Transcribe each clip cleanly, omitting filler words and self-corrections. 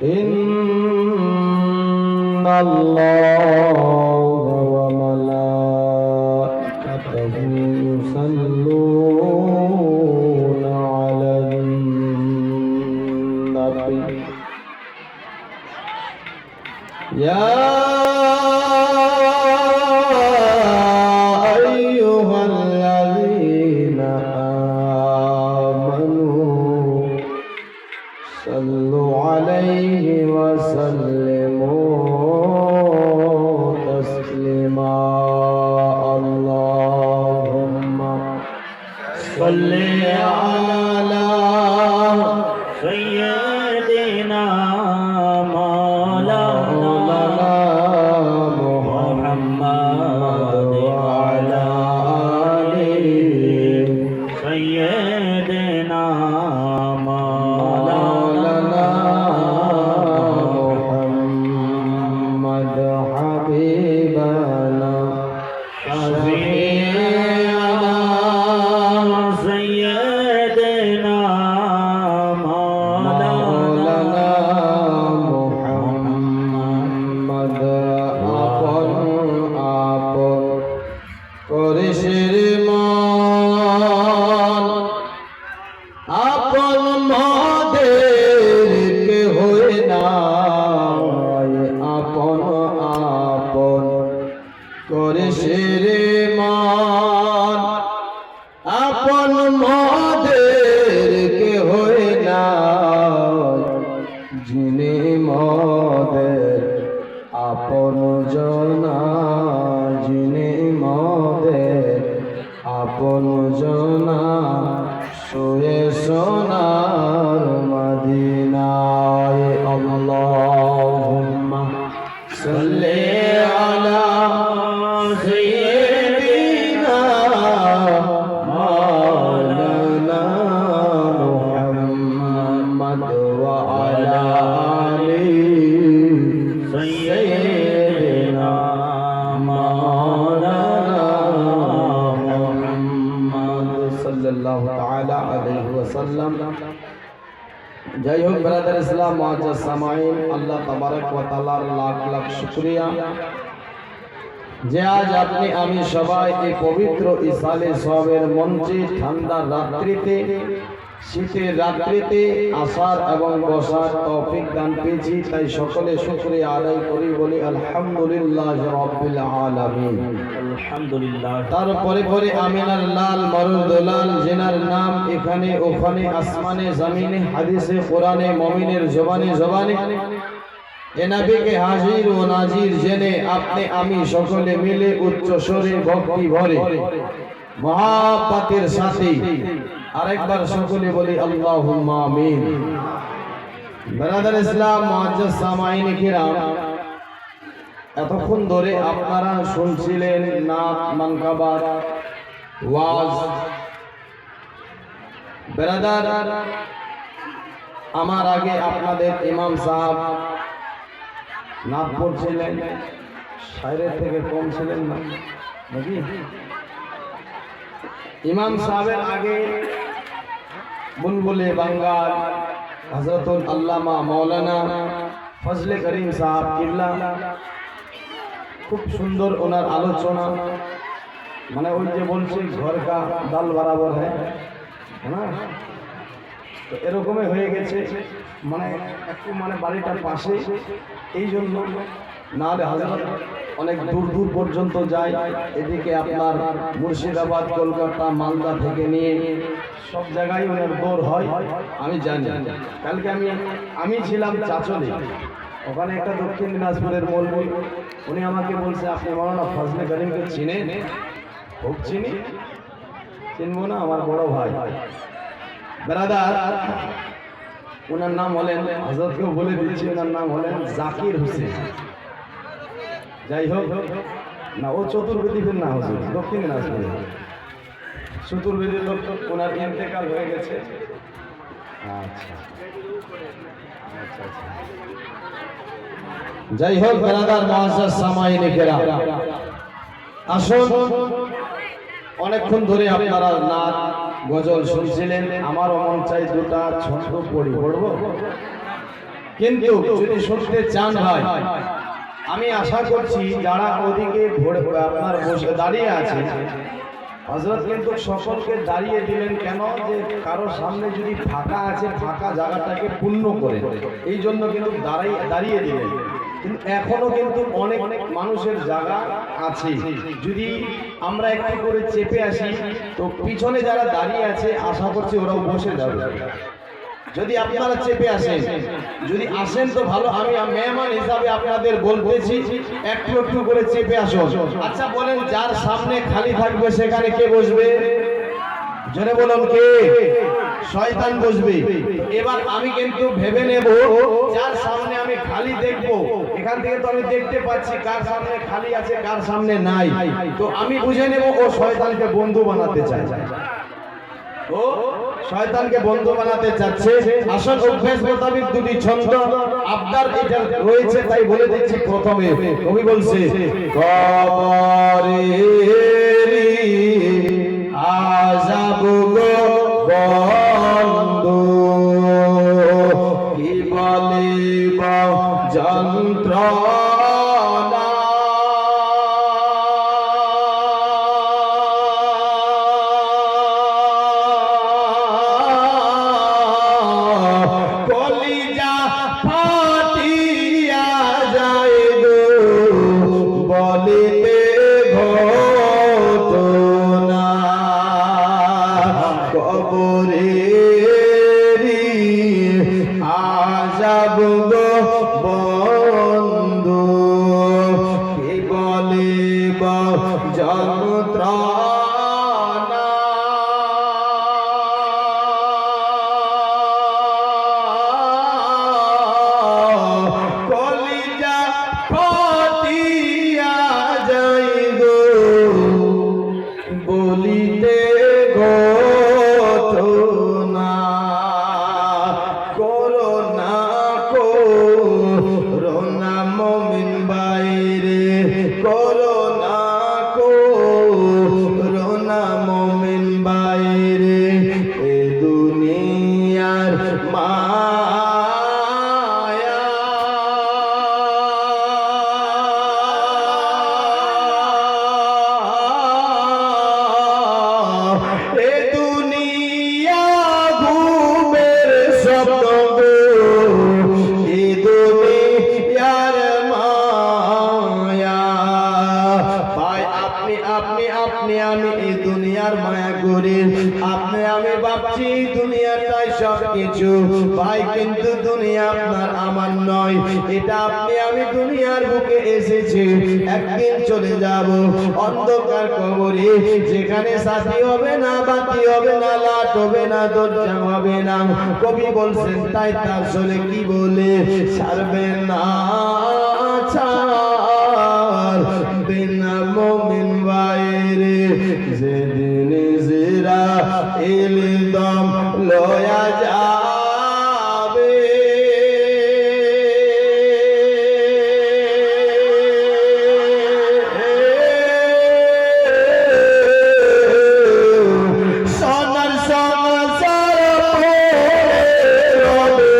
إن الله وملائكته يصلون على النبي يا أيها الذين آمنوا صلوا عليه وسلموا تسليما اللهم صل على سيدنا مولانا محمد وعلى آله سيدنا مولانا محمد حبيبنا شفيعنا سيدنا مولانا محمد আপন আপন করে শ্রীমান আপন মদেরকে হয়ে না আপন আপন করে শ্রীমান আপন মদেরকে হয়ে না যিনি মদের আপন জনা যিনি মদের আপন জনা শুয়ে সোনার মদিনায় আল্লাহুম্মা সাল্লি আলা সাইয়্যিদিনা মাওলানা মুহাম্মদ ওয়া আলা আলিহি সাইয়্যিদিনা মাওলানা মুহাম্মদ সাল্লাল্লাহু তাআলা আলাইহি ওয়াসাল্লাম। যাই হোক ব্রাদার ইসলাম মুআজ্জাজ সামাঈন, আল্লাহ তাবারক ওয়া তাআলার লাখ লাখ শুকরিয়া যে আজ আপনি আমি সবাই এই পবিত্র ইসালে সওয়াবের মঞ্চে ঠান্ডা রাত্রিতে শীতের রাত্রিতে আসার এবং বসার তৌফিক দান পেয়েছি, তাই সকলে শুকরিয়া আদায় করি, বলি আলহামদুলিল্লাহ রাব্বিল আলামিন। আলহামদুলিল্লাহ। তারপরে পরে আমিনার লাল মরুদলাল জেনার নাম এখানে ওখানে আসমানে জমিনে হাদিসে কোরআনে মুমিনের জবানে জবানে এ নবীকে হাজির ও নাজির জেনে আপনি আমি সকলে মিলে উচ্চ স্বরে ভক্তি ভরে মহাব্বতের সাথে আরেকবার সকলে বলি আল্লাহুম্মা আমিন। ব্রাদার ইসলাম মুআজ্জাজ সামাঈন কিরাম, এতক্ষণ ধরে আপনারা শুনছিলেন নাত মানকাবাত ওয়াজ। ব্রাদার, আমার আগে আপনাদের ইমাম সাহেব নাত পড়ছিলেন, শায়রের থেকে কম ছিলেন না নাকি? ইমাম সাহেবের আগে বুলবুলে বাঙ্গাল হযরতুল আল্লামা মাওলানা ফজলে করিম সাহেব কিবলা, খুব সুন্দর ওনার আলোচনা, মানে ওই যে বলছি ঘর কা দাল বরাবর হ্যাঁ, তো এরকমই হয়ে গেছে, মানে একটু মানে বাড়িটার পাশে, এই জন্য নাহলে হযরত অনেক দূর দূর পর্যন্ত যায়। এদিকে আপনার মুর্শিদাবাদ, কলকাতা, মালদা থেকে নিয়ে সব জায়গায় ওনার দৌড় হয়, আমি জানি। কালকে আমি ছিলাম চাচলে, ওখানে একটা দক্ষিণ দিনাজপুরের মৌলভী, উনি আমাকে বলছে আপনি মাওলানা ফজলে করিমকে চিনেন? খুব চিনি, চিনবো না? আমার বড় ভাই ব্রাদার, ওনার নাম হলেন, হযরতকেও বলে দিচ্ছি, ওনার নাম হলেন জাকির হোসেন। যাই হোক না, ও চতুর্বেদীর না, হুজুর দক্ষিণ দিনাজপুরে চতুর্বেদীর লোক, ওনার ইন্তেকাল হয়ে গেছে। আচ্ছা আচ্ছা আচ্ছা, যাই হোক ব্রাদার মুআজ্জাজ সামাঈন কিরাম, আসুন, অনেকক্ষণ ধরে আপনারা নাত গজল শুনছিলেন, আমারও মন চাই দুটা ছন্দ পড়বো। কিন্তু যদি শুনতে চান ভাই, আমি আশা করছি যারা ওদিকে আপনার বসে দাঁড়িয়ে আছে, হযরত কিন্তু সকলকে দাঁড়িয়ে দিলেন কেন, যে কারোর সামনে যদি ফাঁকা আছে ফাঁকা জায়গাটাকে পূর্ণ করে, এই জন্য কিন্তু দাঁড়িয়ে দিলেন। কিন্তু এখনো কিন্তু অনেক মানুষের জায়গা আছে, যদি আমরা একটু করে চেপে আসি তো পিছনে যারা দাঁড়িয়ে আছে আশা করছি ওরাও বসে যাবে। যদি আপনারা চেপে আসেন, যদি আসেন তো ভালো, আমি মেহমান হিসাবে আপনাদের বলতেছি একটু একটু করে চেপে আসুন। আচ্ছা বলেন, যার সামনে খালি থাকবে সেখানে কে বসবে? জোরে বলুন, কে? শয়তান বসবে। এবার আমি কিন্তু ভেবে নেব, যার সামনে আমি খালি দেখব, এখান থেকে তো আমি দেখতে পাচ্ছি কার সামনে খালি আছে কার সামনে নাই, তো আমি বুঝে নেব ও শয়তানকে বন্ধু বানাতে চায়, ও শয়তানকে বন্ধু বানাতে চাচ্ছে। আসল অভ্যাস মোতাবেক দুটি ছন্দ আবদার এটা রয়েছে, তাই বলে দিচ্ছি। প্রথমে কবি বলছে, কবরেরি আযাব গো বন্ধু, কি বলিব যন্ত্রণা, কলিজা ফাটিয়া যায় গো বলিতে ঘটনা, কবরেরি আযাব গো বন্ধু, কি বলিব যন্ত্রণা, কলিজা ফাটিয়া যায় গো বলিতে ঘটনা, করোনা করোনা মুমিন বাইরে, করোনা করোনা মুমিন বাইরে, এ দুনিয়ার মায়া, এ দুনিয়া ঘুমের স্বপ্ন গো, এ দুনিয়ার মায়া, ভাই আপনি আপনি আপনি আমি এই দুনিয়ার মায়া করি, আপনি আমি ভাবছি দুনিয়াটাই সব কিছু, ভাই কিন্তু দুনিয়া আপনার আমার নয়, এটা আপনি আমি দুনিয়ার বুকে এসেছি, একদিন চলে যাব অন্ধকার কবরে, যেখানে সাথী হবে না, বাতি হবে না, লাট হবে না, দরজা হবে না। কবি বলছেন তাই তার চলে কি বলে, ছাড়বে না ছাড় বিনা মুমিন বাইরে, যেদিন ইসরাঈল দম লয়া যাবে, সোনার সংসার রবে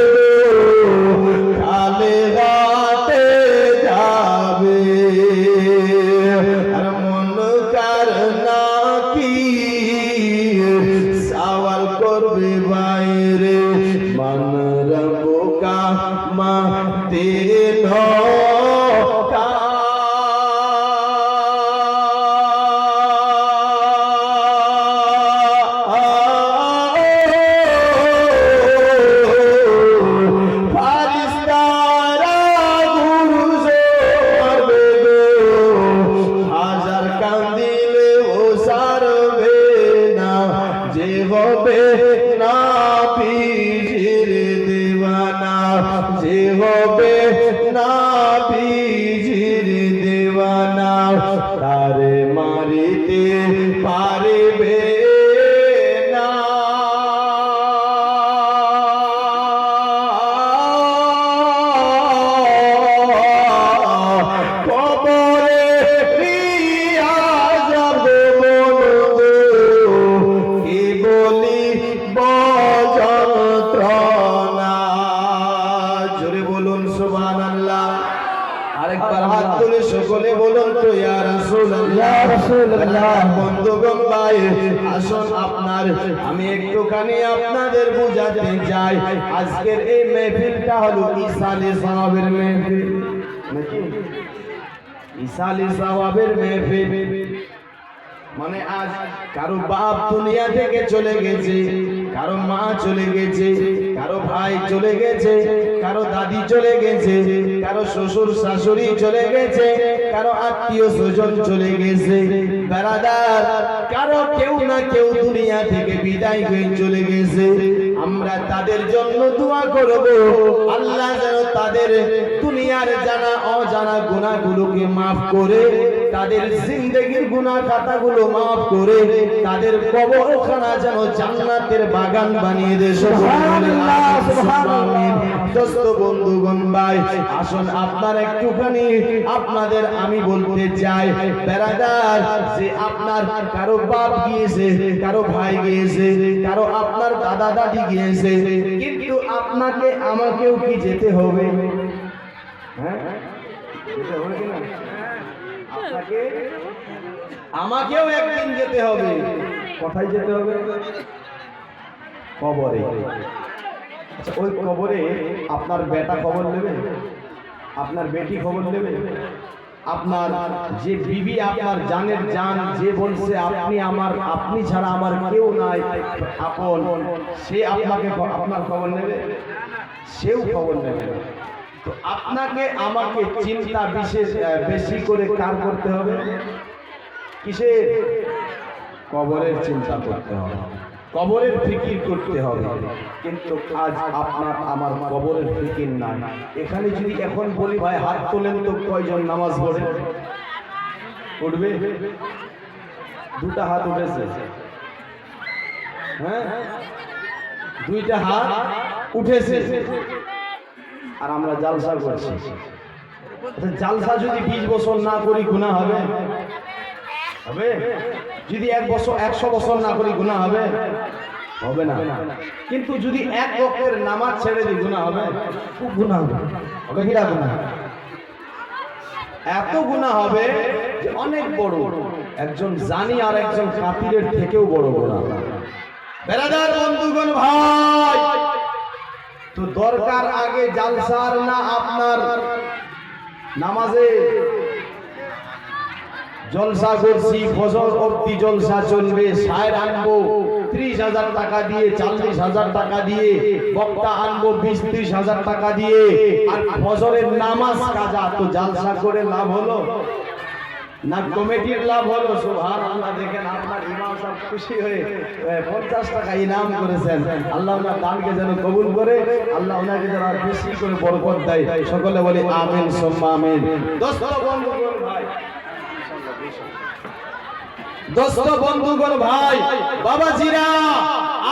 খালি হাতে যাবে, আর মন কার নাকি সওয়াল করবে বাইরে, মান রব্বুকা মা দিন ফারিস্তারা গুরুজো করবে গো, হাজার কান্দিলে ও সারবে না, যে হবে না পীর দিওয়ানা, যে হবে না পীর দিওয়ানা, তারে মারিতে পারবে না, কবরে আযাব বন্ধু, কি বলি যন্ত্রণা, জোরে বলুন সুবহানাল্লাহ। আরেকবার হাত তুলে সকলে বলুন তো ইয়া রাসূলুল্লাহ। ইয়া রাসূলুল্লাহ। বন্ধুগণ ভাই আসুন আমি একটুখানি আপনাদের বুঝাতে চাই, আজকের এই মেহফিলটা হলো ইসালে সাওয়াবের মেহফিল নাকি? ইসালে সাওয়াবের মেহফিল মানে আজ কারো বাপ দুনিয়া থেকে চলে গেছে, কারো মা চলে গেছে, কারো ভাই চলে গেছে, কারো দাদি চলে গেছে, কারো শ্বশুর শাশুড়ি চলে গেছে, কারো আত্মীয় স্বজন চলে গেছে, ব্রাদার কারো কেউ না কেউ দুনিয়া থেকে বিদায় হয়ে চলে গেছে। আমরা তাদের জন্য দোয়া করব, আল্লাহ যেন তাদের দুনিয়ার জানা অজানা গুনাহগুলোকে মাফ করে, তাদের জিন্দেগীর গুনাহ খাতাগুলো মাফ করে, তাদের কবরখানা যেন জান্নাতের বাগান বানিয়ে দেয়। সুবহানাল্লাহ সুবহানাল্লাহ। দোস্ত বন্ধুগণ ভাই আসুন একটুখানি আপনাদের আমি বলতে চাই, ব্রাদার যে আপনার কারো বাপ গিয়েছে, কারো ভাই গিয়েছে, কারো আপনার দাদা দাদি গিয়েছে, কিন্তু আপনাকে আমাকেও কি যেতে হবে? হ্যাঁ যেতে হবে কিনা? আপনাকে আমাকেও একদিন যেতে হবে। কোথায় যেতে হবে? কবরে। আচ্ছা ওই কবরে আপনার বেটা খবর নেবে, আপনার বেটি খবর নেবে, আপনার যে বিবি আপনার জানের জান, যে বলছে আপনি আমার, আপনি ছাড়া আমার কেউ নাই আপন, সে আপনাকে আপনার খবর নেবে? সেও খবর নেবে। তো আপনাকে আমাকে চিন্তা বেশি করে কার করতে হবে? কিসের? কবরের চিন্তা করতে হবে, কবরের ফিকির করতে হবে। কিন্তু আজ আপনার আমার কবরের ফিকির নাই। এখানে যদি এখন বলি ভাই হাত তোলেন তো কয়জন নামাজ পড়ে? উঠবে? দুটা হাত উঠেছে, হ্যাঁ দুইটা হাত উঠেছে, আর আমরা জালসা করছি। জালসা যদি 20 বছর না করি গুনাহ হবে? হবে? যদি 1 বছর 100 বছর না করি গুনাহ হবে? হবে না। কিন্তু যদি 1 ওয়াক্তের নামাজ ছেড়ে দিই গুনাহ হবে? খুব গুনাহ হবে। হবে কি না গুনাহ? এত গুনাহ হবে যে অনেক বড়, একজন জানি আর একজন কাফিরের থেকেও বড় গুনাহ। বেরাদার বন্ধুগণ ভাই, তো দরকার আগে জালসার না আপনার নামাজে? জলসা করছি, ফজর অবধি জলসা চলবে, শায়ের আনবো 30,000 টাকা দিয়ে, 40,000 টাকা দিয়ে, বক্তা আনবো 20-30,000 টাকা দিয়ে, আর ফজরের নামাজ কাজা। তো জালসা করে লাভ হলো না কমিটির লাভ হলো? সুবহানাল্লাহ। দেখেন আপনার ইমাম সাহেব খুশি হয়ে 50 টাকা ইনাম করেছেন। আল্লাহ ওনার দানকে যেন কবুল করে, আল্লাহ ওনাকে যেন বেশি করে বরকত দেয়। সকলে বলি আমিন সুম্মা আমিন। দোস্ত বন্ধুগণ ভাই, দোস্ত বন্ধুগণ ভাই, বাবাজিরা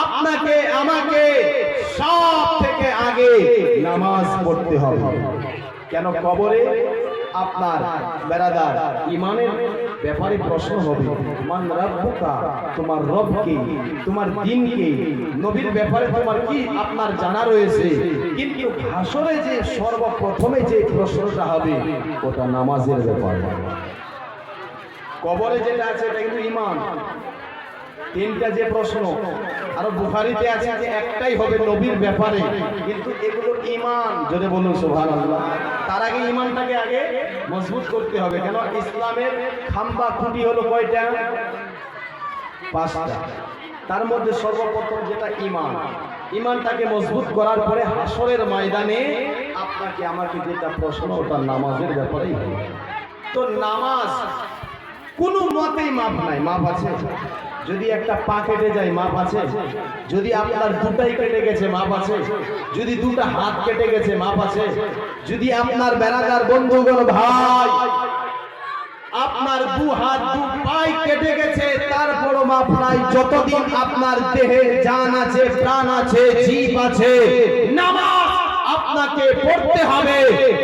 আপনাকে আমাকে সব থেকে আগে নামাজ পড়তে হবে। কেন? কবরে আপনার বেরাদার ইমানের ব্যাপারে প্রশ্ন হবে, মান রাব্বুকা, তোমার রব কে, তোমার দ্বীন কে, নবীর ব্যাপারে তোমার কি আপনার জানা রয়েছে। কিন্তু হাসরে যে সর্বপ্রথমে যে প্রশ্নটা হবে ওটা নামাজের ব্যাপারে। কবরে যেটা আছে এটা কিন্তু ঈমান। 3টা যে প্রশ্ন, আর বুখারীতে আছে যে একটাই হবে নবীর ব্যাপারে, কিন্তু এগুলো ঈমান। যদি বলুন সুবহানাল্লাহ। তার আগে ঈমানটাকে আগে মজবুত করতে হবে। কেন? ইসলামের খাম্বা খুঁটি হলো কয়টা? 5টা। তার মধ্যে সর্বপ্রথম যেটা ঈমান, ঈমানটাকে মজবুত করার পরে হাসরের ময়দানে আপনাকে আমাকে যেটা প্রশ্ন ওটা নামাজের ব্যাপারেই হবে। তো নামাজ কোনো মতেই মাপ নাই। মাপ আছে? যদি একটা পা কেটে যায় মাপ আছে? যদি আপনার দুটাই কেটে গেছে মাপ আছে? যদি দুটা হাত কেটে গেছে মাপ আছে? যদি আপনার বেরাদার বন্ধুগণ ভাই আপনার 2 হাত 2 পাই কেটে গেছে তারপরও মাপ নাই। যতদিন আপনার দেহে জান আছে, প্রাণ আছে, জীব আছে, নামাজ আপনাকে পড়তে হবে।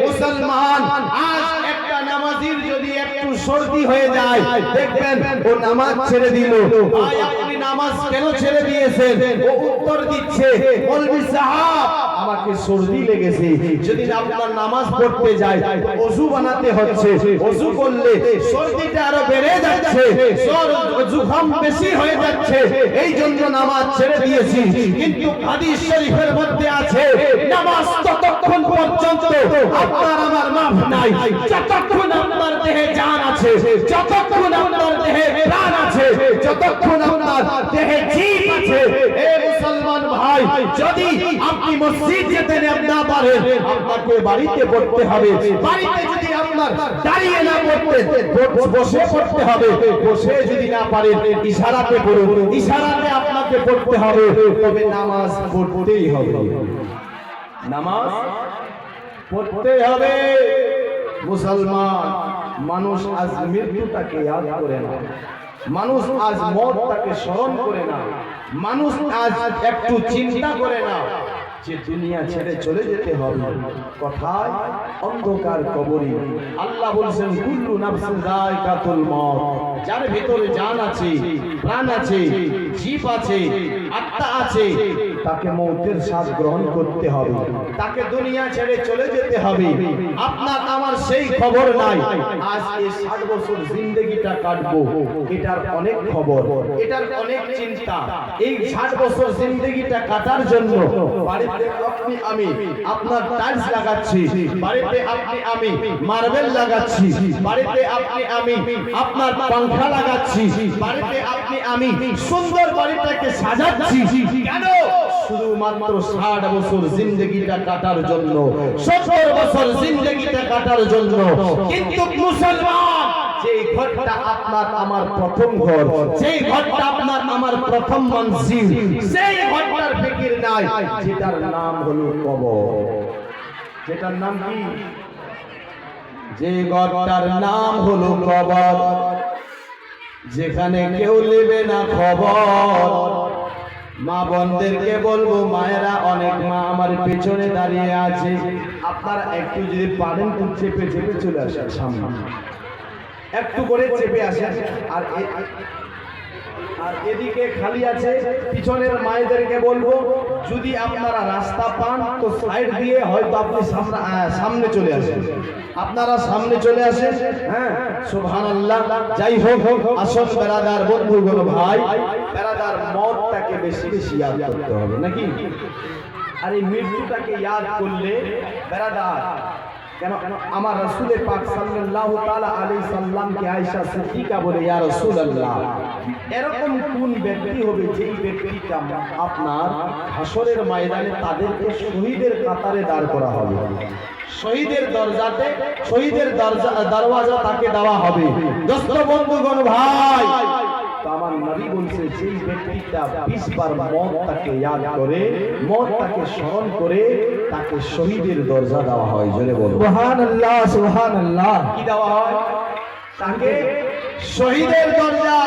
মুসলমান আজ একটা নামাজির যদি একটু সর্দি হয়ে যায় দেখবেন ও নামাজ ছেড়ে দিল। ভাই আপনি নামাজ কেন ছেড়ে দিয়েছেন? ও উত্তর দিচ্ছে, মৌলভী সাহেব আমাকে সর্দি লেগেছে, যদি আপনার নামাজ পড়তে যাই ওযু বানাতে হচ্ছে, ওযু করলে সর্দিটা আরো বেড়ে যাচ্ছে, জুখাম বেশি হয়ে যাচ্ছে, এই জন্য নামাজ ছেড়ে দিয়েছি। কিন্তু হাদিস শরীফের মধ্যে আছে নামাজ ততক্ষণ পর্যন্ত আপনার আমার মাফ নাই যতক্ষণ আপনার দেহে জান আছে, যতক্ষণ আপনার দেহে প্রাণ আছে, যতক্ষণ আপনার দেহে জীব আছে। এ মুসলমান ভাই, যদি আপনি মসজিদ যেতে না পারেন আপনাকে বাড়িতে পড়তে হবে। বাড়িতে যদি আপনার দাঁড়িয়ে না পড়তে বসে পড়তে হবে, বসে যদি না পারেন ইশারাতে পড়ুন, ইশারাতে আপনাকে পড়তে হবে, তবে নামাজ পড়তেই হবে, নামাজ পড়তেই হবে। মুসলমান মানুষ আজ মৃত্যুটাকে ইয়াদ করে না, মানুষ আজ মওতটাকে স্মরণ করে না, মানুষ আজ একটু চিন্তা করে না যে দুনিয়া ছেড়ে চলে যেতে হবে। কোথায়? অন্ধকার কবরে। আল্লাহ বলেছেন কুল্লু নাফসিন যায়কাতুল মউত, যার ভিতরে জান আছে, প্রাণ আছে, জীব আছে, আত্মা আছে, তাকে মওতের স্বাদ গ্রহণ করতে হবে, তাকে দুনিয়া ছেড়ে চলে যেতে হবে। আপনার আমার সেই খবর নাই আজ এই 60 বছর জিন্দেগিটা কাটবো, এটার অনেক খবর, এটার অনেক চিন্তা। এই 60 বছর জিন্দেগিটা কাটার জন্য বাড়িতে আপনি আমি আপনার টাইলস লাগাচ্ছি, বাড়িতে আপনি আমি মার্বেল লাগাচ্ছি, বাড়িতে আপনি আমি আপনার পাংখা লাগাচ্ছি, বাড়িতে আপনি আমি সুন্দর বাড়িটাকে সাজাচ্ছি। কেন? শুধুমাত্র 60 বছর জিন্দেগিটা কাটার জন্য, 70 বছর জিন্দেগিটা কাটার জন্য। কিন্তু মুসলমান, যেই ঘরটা আপনার আমার প্রথম ঘর, যেই ঘরটা আপনার আমার প্রথম মঞ্জিল, সেই ঘরটার ফিকির নাই, যেটার নাম হলো কবর। যেটার নাম কি? যে ঘরটার নাম হলো কবর, যেখানে কেউ নেবে না খবর। মা বোনদেরকে বলবো, মায়েরা, অনেক মা আমার পেছনে দাঁড়িয়ে আছে, আপনারা একটু যদি পারেন তো চেপে চেপে চলে আসেন সামনে, একটু করে চেপে আসেন। আর এদিকে খালি আছে, পিছনের মায়েদেরকে বলবো যদি আপনারা রাস্তা পান তো সাইড দিয়ে হয়তো আপনি সামনে চলে আসেন, আপনারা সামনে চলে আসেন। হ্যাঁ, সুবহানাল্লাহ। যাই হোক, আসল বেরাদার বন্ধুগণ, ভাই বেরাদার, মওতটাকে বেশি বেশি ইয়াদ করতে হবে নাকি? আর এই মৃত্যুটাকে ইয়াদ করলে বেরাদার, কেন আমার রাসূল পাক সাল্লাল্লাহু তাআলা আলাইহি সাল্লামকে আয়েশা সিদ্দিকা বলে, ইয়া রাসূলুল্লাহ, এরকম কোন ব্যক্তি হবে যেই ব্যক্তিটা আপনার হাসরের ময়দানে তাদেরকে শহীদের কাতারে দাঁড় করা হবে, শহীদের দরজাতে, শহীদের দরওয়াজা তাকে দেওয়া হবে। দোস্ত বন্ধুগণ, ভাই, তো আমার নবী বলছে যেই ব্যক্তিটা 20 বার মওতটাকে ইয়াদ করে, মওতটাকে স্মরণ করে, তাকে শহীদের দরজা দেওয়া হয়। জোরে বলুন সুবহানাল্লাহ, সুবহানাল্লাহ। কি দেওয়া হয়? তাকে শহীদের দরজা।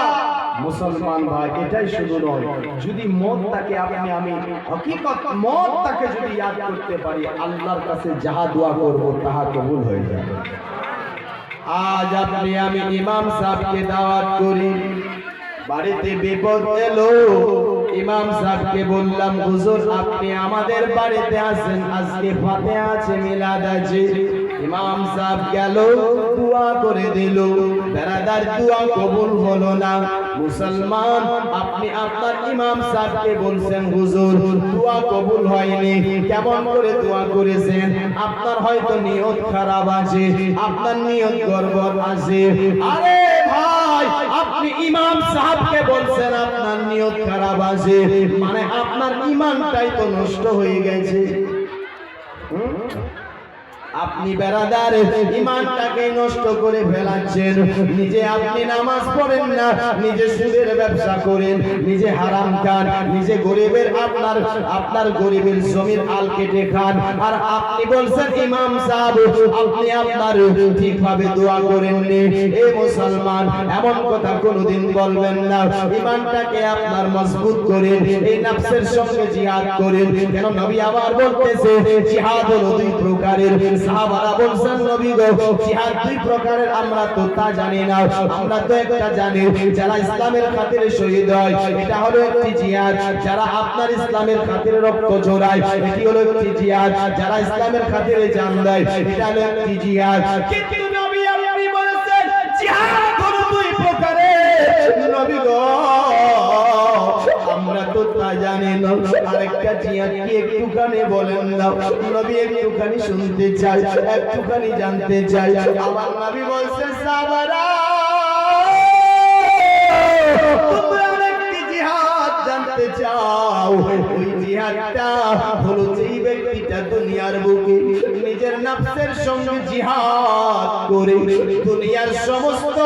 মুসলমান ভাই, এটাই শুধু নয়, যদি মওতটাকে আপনি আমি হকিকত মওতটাকে যদি ইয়াদ করতে পারি, আল্লাহর কাছে যাহা দোয়া করব তাহা কবুল হয়ে যাবে। আজ আপনি আমি ইমাম সাহেবকে দাওয়াত করি, বাড়িতে বিপদ এলো, ইমাম সাহেবকে বললাম, হুজুর আপনি আমাদের বাড়িতে আসেন, আজকে ফাতিহা আছে, মিলাদ আছে। ইমাম সাহেব গেল, দোয়া করে দিল, বেরাদার দোয়া কবুল হলো না। মুসলমান, আপনি আপনার ইমাম সাহেবকে বলছেন, হুজুর দোয়া কবুল হয়নি। কেমন করে দোয়া করেছেন? আপনার হয়তো নিয়ত খারাপ আছে, আপনার নিয়ত গড়বড় আছে। আরে ভাই, আপনি ইমাম সাহেবকে বলছেন আপনার নিয়ত খারাপ আছে, মানে আপনার ঈমানটাই তো নষ্ট হয়ে গেছে। আপনি বেরাদার ঈমানটাকে নষ্ট করে ফেলাচ্ছেন। নিজে আপনি নামাজ পড়েন না, নিজে সুদের ব্যবসা করেন, নিজে হারাম খান, নিজে গরিবের আপনার গরিবের জমির আল কেটে খান, আর আপনি বলছেন ইমাম সাহেব আপনি আপনার ঠিকভাবে দোয়া করেননি। এই মুসলমান, এমন কথা কোনোদিন বলবেন না। ঈমানটাকে আপনার মজবুত করেন, এই নফসের সঙ্গে জিহাদ করেন। কেন নবী আবার বলতেছে জিহাদ হলো দুই প্রকারের, সাহাবারা বলছেন নবী গো জিহাদ দুই প্রকারের, আমরা তো তা জানি না, আমরা তো একটা জানি, যারা ইসলামের খাতিরে শহীদ হয় এটা হলো একটি জিহাদ, যারা আপনার ইসলামের খাতিরে রক্ত ঝরায় এটি হলো একটি জিহাদ, যারা ইসলামের খাতিরে জান দেয় এটা হলো একটি জিহাদ। কিন্তু নবী আপনি বলেছেন জিহাদ হলো দুই প্রকারের, নবী গো আমরা তো তা জানি না, আরেকটা জিহাদ কি একটুখানি বলেন না, নবী একটুখানি শুনতে চাই, একটুখানি জানতে চাই। আমার নবী বলছেন সাহাবারা তোমরা আরেকটি জিহাদ জানতে চাও, ওই জিহাদটা হলো যেই ব্যক্তিটা দুনিয়ার বুকে নিজের নফসের সঙ্গে জিহাদ করে দুনিয়ার সমস্ত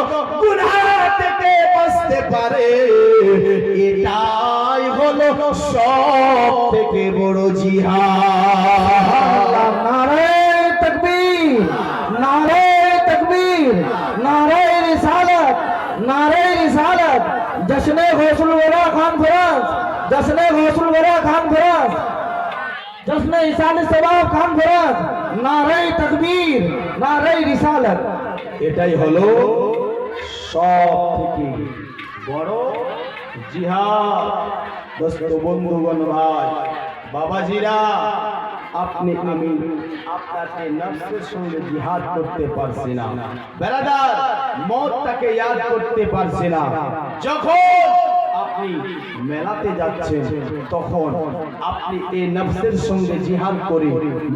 গুনাহ থেকে বাঁচতে পারে, এটাই হলো সব থেকে বড় জিহাদ। नारे तकबीर, नारे तकबीर, नारे रिसालत, नारे रिसालत, जश्न गौसुल वरा खान फराज, जश्न गौसुल वरा खान फराज, जश्न इसाल सवाब खान फराज, नारे तकबीर, नारे रिसालत। এটাই হলো সব থেকে বড় জিহাদ। দোস্ত বন্ধুগণ ভাই বাবাজিরা, আপনি আমি আপনাকে নফসের সঙ্গে জিহাদ করতে পারছি না, ব্রাদার মওতটাকে ইয়াদ করতে পারছি না। যখন আপনি মেলাতে যাচ্ছেন তখন আপনি এই নফসের সঙ্গে জিহাদ করে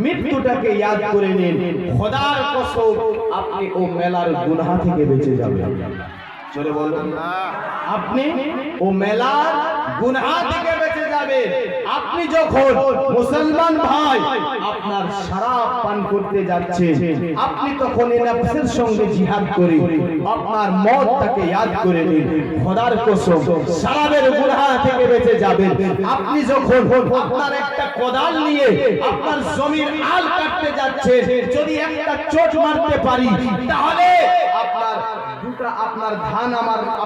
মৃত্যুটাকে ইয়াদ করে নিন, খোদার কসম আপনি ও মেলার গুনাহ থেকে বেঁচে যাবেন। চলে বলুন আপনি ও মেলার গুনাহ থেকে বেঁচে যাবেন। আপনি যখন মুসলমান ভাই আপনার শরাব পান করতে যাচ্ছেন, আপনি তখন এই নফসের সঙ্গে জিহাদ করে আপনার মওতটাকে ইয়াদ করে নিন, খোদার কসম শরাবের গুনাহ থেকে বেঁচে যাবেন। আপনি যখন আপনার একটা কোদাল নিয়ে আপনার জমির আল কাটতে যাচ্ছেন, যদি একটা চোট মারতে পারি তাহলে আপনার ধান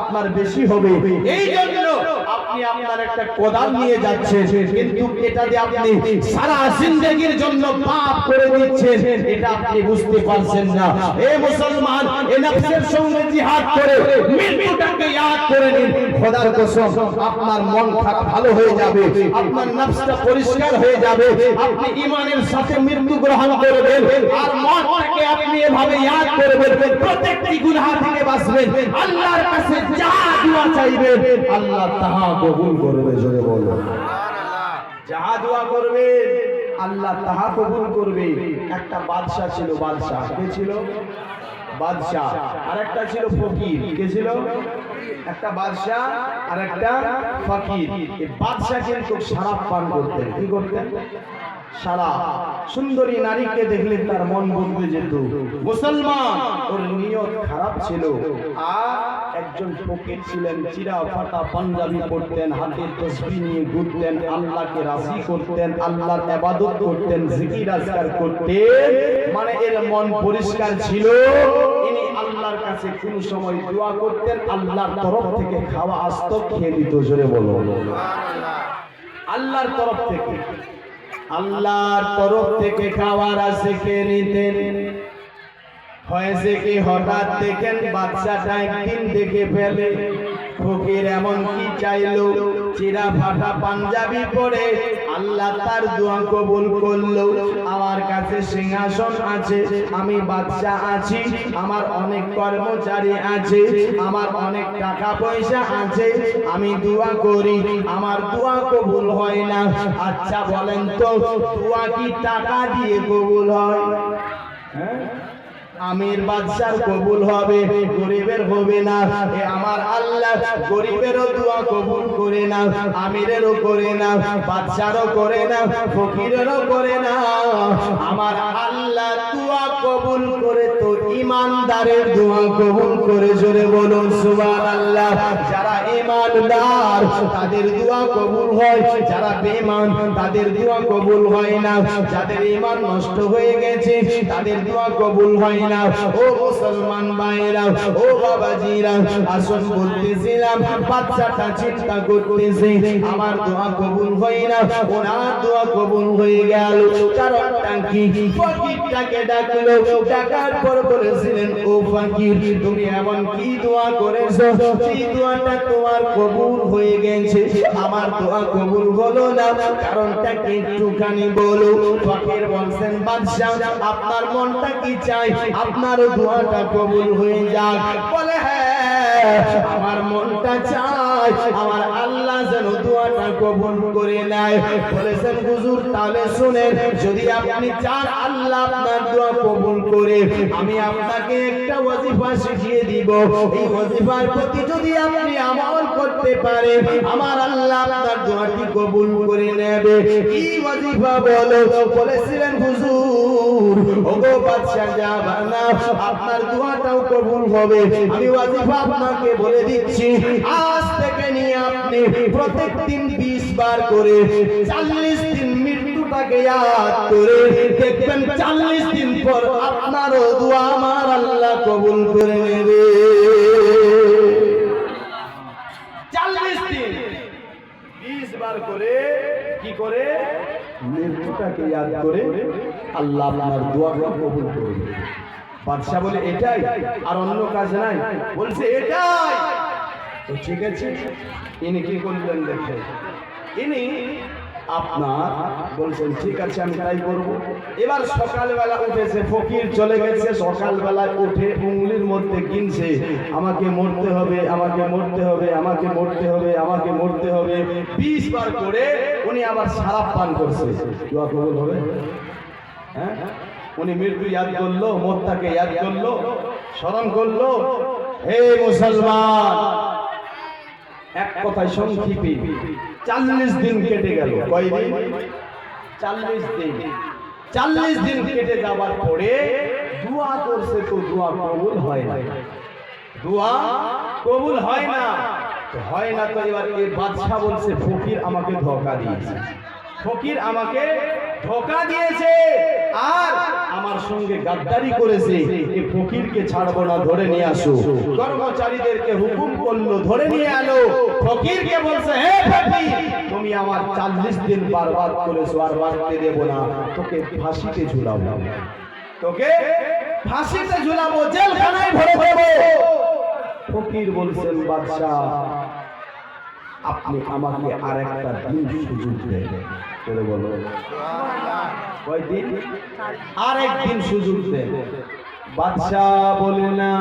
আপনার বেশি হবে, এই জন্য আপনি আপনার একটা কোদাল নিয়ে যাচ্ছেন, কিন্তু এটা দিয়ে আপনি সারা জিন্দেগীর জন্য পাপ করে দিচ্ছেন, এটা আপনি বুঝতে পারছেন না। এ মুসলমান, এ নফসের সঙ্গে জিহাদ করে মৃত্যুটাকে ইয়াদ করে নিন, খোদার কসম আপনার মন খারাপ ভালো হয়ে যাবে, আপনার নফসটা পরিষ্কার হয়ে যাবে, আপনি ঈমানের সাথে মৃত্যু গ্রহণ করবেন, আর মনটাকে আপনি এভাবে ইয়াদ করবেন, প্রত্যেকটি গুনাহ থেকে বাঁচবেন, আল্লাহর কাছে যা দোয়া চাইবেন আল্লাহ তাহা কবুল করবে। জোরে বলুন যা দোয়া করবেন আল্লাহ তাহা কবুল করবে। একটা বাদশা ছিল, বাদশা কে ছিল? বাদশা। আর একটা ছিল ফকির, কে ছিল? একটা বাদশা আর একটা ফকির। এই বাদশা কিন্তু শরাব পান করতেন। কি করতেন? শরাব। সুন্দরী নারীকে দেখলে তার মন বদলে যেত। মুসলমান, ওর নিয়ত খারাপ ছিল। আর একজন ফকির ছিলেন, চিরা ফাটা পাঞ্জাবি পরতেন, হাতে তসবিহ নিয়ে ঘুরতেন, আল্লাহকে রাজি করতেন, আল্লাহর ইবাদত করতেন, জিকির আজকার করতেন, মানে এর মন পরিষ্কার ছিল। ইনি আল্লাহর কাছে কোন সময় দোয়া করতেন, আল্লাহর তরফ থেকে খাওয়া আসতো, খেয়ে দিত। জোরে বলো আল্লাহর তরফ থেকে, আল্লাহর তরফ থেকে খাবার আসে খেয়ে নিতেন। হয়েছে কি হঠাৎ দেখেন বাচ্চাটা একদিন দেখে ফেলে ফকির এমন কি চাইলো, চিরা ফাটা পাঞ্জাবি পরে আল্লাহ তার দোয়া কবুল করলো। আমার কাছে সিংহাসন আছে, আমি বাদশা আছি, আমার অনেক কর্মচারী আছে, আমার অনেক টাকা পয়সা আছে, আমি দোয়া করি, আমার দোয়া কবুল হয় না। আচ্ছা বলেন তো, দোয়া কি টাকা দিয়ে কবুল হয়? হ্যাঁ, আমির বাদশার কবুল হবে, গরিবের হবে না। এ আমার আল্লাহ গরিবেরও দোয়া কবুল করে না, আমিরেরও করে না, বাদশারও করে না, ফকিরেরও করে না। আমার আল্লাহ দোয়া কবুল করে তো ইমানদারের দোয়া কবুল করে জোরে বলুন সুবহানাল্লাহ। যারা ইমানদার তাদের দোয়া কবুল হয়, যারা বেঈমান তাদের দোয়া কবুল হয় না। যাদের ঈমান নষ্ট হয়ে গেছে তাদের দোয়া কবুল হয় না। ও মুসলমান ভাইরা, ও বাবাজিরা, আসুন বলতেছিলাম বাচ্চাটা চিন্তা করতেছে আমার দোয়া কবুল হয় না, ওনার দোয়া কবুল হয়ে গেল। কারণটা কি? ফকিরটাকে ডাকলো, ডাকার পর বলেছিলেন ও ফকির তুমি এমন কি দোয়া করেছো সেই দোয়াটা তোমার কবুল হয়ে গেছে, আমার দোয়া কবুল হলো না, কারণটা কি একটুখানি বলো। ফকির বলছেন বাদশা আপনার মনটা কি চাই আপনার দোয়াটা কবুল হয়ে যাক? বলে হ্যাঁ আমার মনটা চাই আমার আল্লাহ যেন দোয়াটা কবুল করে নেয়। বলেছেন হুজুর তাহলে শুনেন, যদি আপনি চান আল্লাহ আপনার দোয়া কবুল করে আমি আপনাকে একটা ওয়াজিফা শিখিয়ে দিব। এই ওয়াজিফার প্রতি যদি আপনি আমল করতে পারেন আমার আল্লাহ আপনার দোয়াটি কবুল করে নেবে। কি ওয়াজিফা বলো? বলেছিলেন হুজুর ওগো বাদশা জাবানা আপনার দোয়াটাও কবুল হবে। আমি ওয়াজিফা আপনাকে বলে দিচ্ছি, আজ থেকে নিয়ে আপনি প্রত্যেকদিন 20 বার করে 40 দিন মৃত্যুটাকে ইয়াদ করে দেখবেন 40 দিন পর আপনারও দোয়া আমার আল্লাহ কবুল করে নেবে। 40 দিন 20 বার করে কি করে মৃত্যুটাকে ইয়াদ করে আল্লাহ আপনার দোয়া কবুল করবে। বাদশা বলে এটাই আর অন্য কাজ নাই? বলছে এটাই। তো ঠিক আছে, ইনি কি করলেন দেখেন, ইনি আপনার বলছেন ঠিক আছে আমি তাই করব। এবার সকালবেলা উঠেছে, ফকির চলে গেছে, সকালবেলা উঠে উঙ্গলির মধ্যে কিনছে আমাকে মরতে হবে, আমাকে মরতে হবে, আমাকে মরতে হবে, আমাকে মরতে হবে। 20 বার করে উনি আবার সারাপ পান করছে। দোয়া কবুল হবে? হ্যাঁ, উনি মৃত্যু ইয়াদ করলো, মরতাকে ইয়াদ করলো, স্মরণ করলো। হে মুসলমান, এক কথায় সংক্ষেপে 40 দিন কেটে গেল। কয়দিন? 40 দিন। 40 দিন কেটে যাওয়ার পরে দোয়া করছে তো দোয়া কবুল হয় না, দোয়া কবুল হয় না। তো হয় না তো এবার এই বাদশা বলছে ফকির আমাকে ধোঁকা দিয়েছে, ফকির আমাকে ধোঁকা দিয়েছে আর আমার সঙ্গে গাদ্দারি করেছে। এই ফকিরকে ছাড়বো না, ধরে নিয়ে আসো। কর্মচারীদেরকে হুকুম করলো ধরে নিয়ে আলো। ফকিরকে বলছে হে ফকির তুমি আমার 40 দিন বরবাদ করেছো আর বাঁচতে দেব না, তোকে ফাঁসিতে ঝুলাবো, তোকে ফাঁসিতে ঝুলাবো, জেলখানায় ভরে দেবো। ফকির বলছেন বাদশা আপনি আমাকে আরেকটা দিন সুযোগ দেন। বলে বলো কয়দিন? আরেকদিন সুযোগ দেন। বাদশা বলে না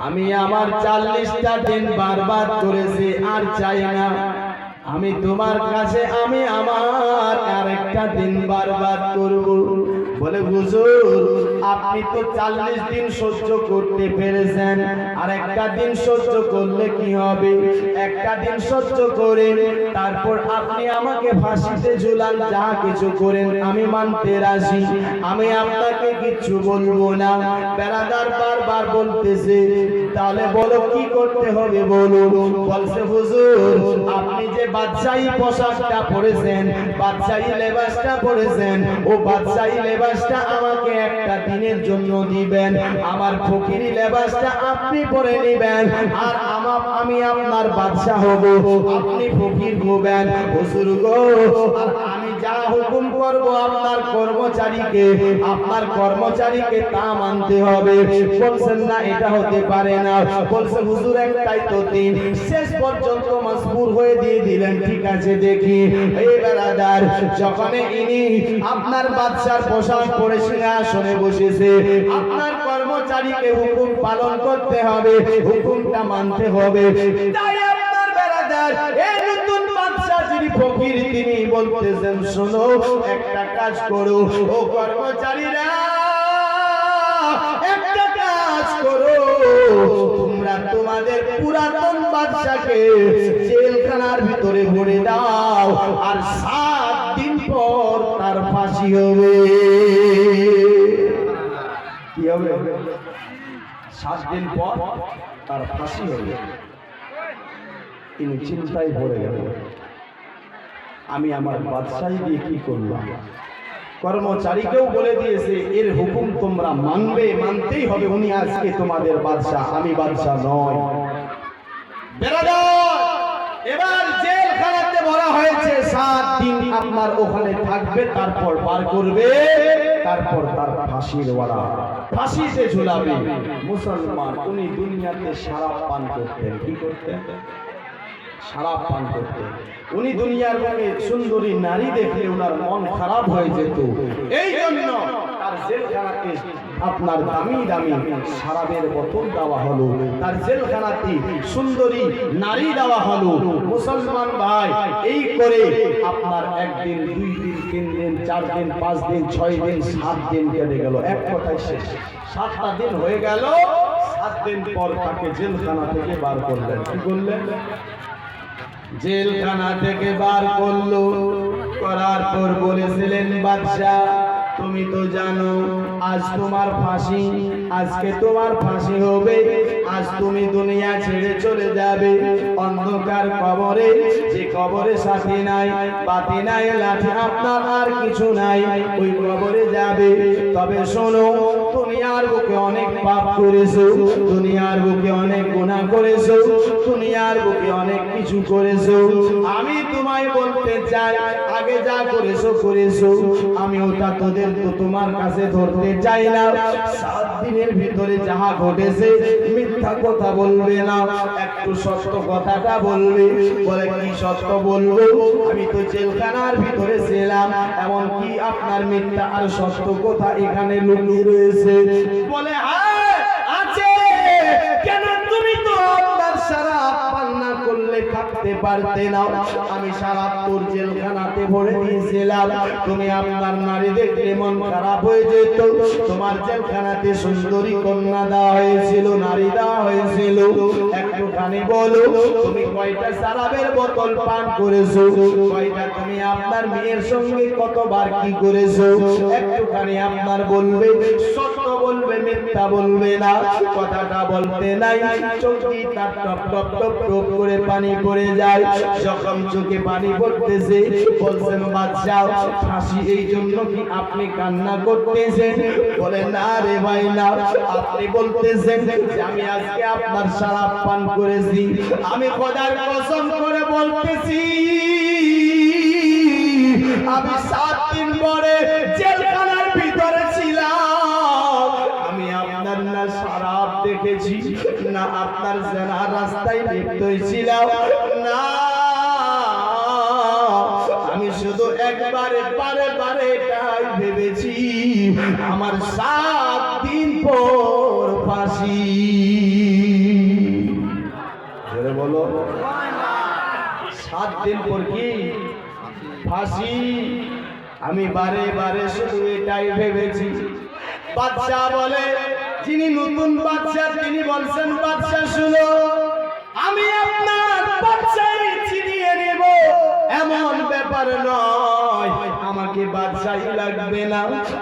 আমি আমার 40টা দিন বরবাদ করেছি আর চাই না, আমি তোমার কাছে আমি আমার আরেকটা দিন বরবাদ করব। বলে হুজুর আপনি তো 40 দিন সহ্য করতে পেরেছেন, আর একটা দিন সহ্য করলে কি হবে? একটা দিন সহ্য করে তারপর আপনি আমাকে ফাঁসিতে ঝুলান, যা কিছু করেন আমি মানতে রাজি, আমি আপনাকে কিচ্ছু বলবো না। বেরাদার বারবার বলতেছে তাহলে বলো কি করতে হবে বলো। বলছে হুজুর আপনি যে বাদশাহী পোশাকটা পরেছেন, বাদশাহী লেবাসটা পরেছেন, ও বাদশাহী লেবাসটা আমাকে একটা দিনের জন্য দিবেন, আমার ফকিরি লেবাসটা আপনি পরে নেবেন, আর আমি আপনার বাদশা হব, আপনি ফকির হবেন। হুজুর গো আর আমি যা হুকুম করব আপনার কর্মচারীকে তা মানতে হবে। বলছেন না এটা হতে পারে না। বলছে হুজুর একটাই তো দিন, শেষ পর্যন্ত মজবুর হয়ে দিয়ে দিলেন। ঠিক আছে দেখি এই বেরাদার যখন ইনি আপনার বাদশার পোশাক পরে সিংহাসনে বসেছে, আপনার কর্মচারীকে হুকুম পালন করতে হবে, হুকুমটা মানতে হবে। তাই আপনার বেরাদার এই নতুন বাদশা যিনি ফকির তিনি বলতেছেন শোনো একটা কাজ করো ও কর্মচারীরা, একটা কাজ করো তোমরা তোমাদের পুরাতন বাদশাকে জেলখানার ভিতরে ভরে দাও আর 7 দিন পর তার ফাঁসি হবে। কি হবে? 7 দিন পর তার ফাঁসি হবে। তিনি চিন্তায় পড়ে গেল, আমি আমার বাদশাহী দিয়ে কি করলাম? কর্মচারীকেও বলে দিয়েছে এর হুকুম তোমরা মানবে, মানতেই হবে। উনি আজকে তোমাদের বাদশাহ, আমি বাদশাহ নয়। এবার জেলখানাতে ভরা হয়েছে। 7 দিন আপনার ওখানে থাকবে, তারপর বার করবে, তারপর তার ফাঁসির ওয়ালা ফাঁসিতে ঝুলাবে। মুসলমান উনি দুনিয়াতে শরাব পান করতেন। কি করতেন? শরাব পান করতেন। উনি দুনিয়ার বুকে সুন্দরী নারী দেখলে ওনার মন খারাপ হয়ে যেত। এই জন্য তার জেলখানাতে আপনার দামি দামি শরাবের বোতল দেওয়া হলো, তার জেলখানাতে সুন্দরী নারী দেওয়া হলো। মুসলমান ভাই, এই করে আপনার 1 দিন 2 দিন 3 দিন 4 দিন 5 দিন 6 দিন 7 দিন কেটে গেল। এক কথায় শেষ। 7টা দিন হয়ে গেল। 7 দিন পর তাকে জেলখানা থেকে বার করলেন। কি করলেন? জেলখানা থেকে বার করলো। করার পর বলেছিলেন, বাদশাহ তুমি তো জানো আজ তোমার ফাঁসি, আজকে তোমার ফাঁসি হবে। আজ তুমি দুনিয়া ছেড়ে চলে যাবে অন্ধকার কবরে। যে কবরে সাথী নাই, বাতি নাই, লাঠি আপনার আর কিছু নাই, ওই কবরে যাবে। তবে শোনো, দুনিয়ার বুকে অনেক পাপ করেছো, দুনিয়ার বুকে অনেক গুনাহ করেছো, দুনিয়ার বুকে অনেক কিছু করেছো। আমি তোমায় বলতে চাই, আগে যা করেছো করেছো, আমি ওটা তোমার কাছে ধরতে চাই না। 7 দিনের ভিতরে যাহা ঘটেছে মিথ্যা কথা বলবে না, একটু সত্য কথাটা বলবে। বলে, কি সত্য বলবো? আমি তো জেলখানার ভিতরে ছিলাম, এমন কি আপনার মিথ্যা আর সত্য কথা এখানে লুকিয়ে রয়েছে? বলে, হ্যাঁ আছে। কেন? তুমি তো আপনার শরাব পান না করলে থাকতে পারতে না। আমি শরাব তোর জেলখানাতে ভরে দিয়েছিলাম। তুমি আপনার নারী দেখলে মন খারাপ হয়ে যেত। তোমার জেলখানাতে সুন্দরী কন্যা দেওয়া হয়েছিল, নারী দেওয়া হয়েছিল। একটুখানি বলো, তুমি কয়টা শরাবের বোতল পান করেছো? কয়টা তুমি আপনার মেয়ের সঙ্গে কতবার কি করেছো? একটুখানি আপনার বলবে, সত্য বলবে, মিথ্যা বলবে না। কথাটা বলতে নাই, চোখে তার টপ টপ টপ টপ করে পানি পড়ে যায়। যখন চোখে পানি পড়তেছে, বলছেন, বাদশাহ ফাঁসি এই জন্য কি আপনি কান্না করতেছেন? বলে, না রে ভাই না, আপনি বলতেছেন যে আমি আজকে আপনার শরাব পান করেছি। আমি খোদার কসম করে বলতেছি, আমি 7 দিন পরে জেলখানার ভিতরে ছিলাম। আমি আপনার না শরাব দেখেছি, না আপনার জেনা রাস্তায় লিপ্ত ছিলাম, না আমি শুধু একবারে বারে বারে এটাই ভেবেছি, আমার 7 দিন পর ফাঁসি। জোরে বলো, 7 দিন পর কি ফাঁসি? আমি বারে বারে শুধু এটাই ভেবেছি। বাদশা বলে, যিনি নতুন বাদশা তিনি বলছেন, বাদশা শুনো, আমি আপনার বাদশাহী ছিনিয়ে নেব এমন ব্যাপার নয়। আমাকে বাদশাহী লাগবে না,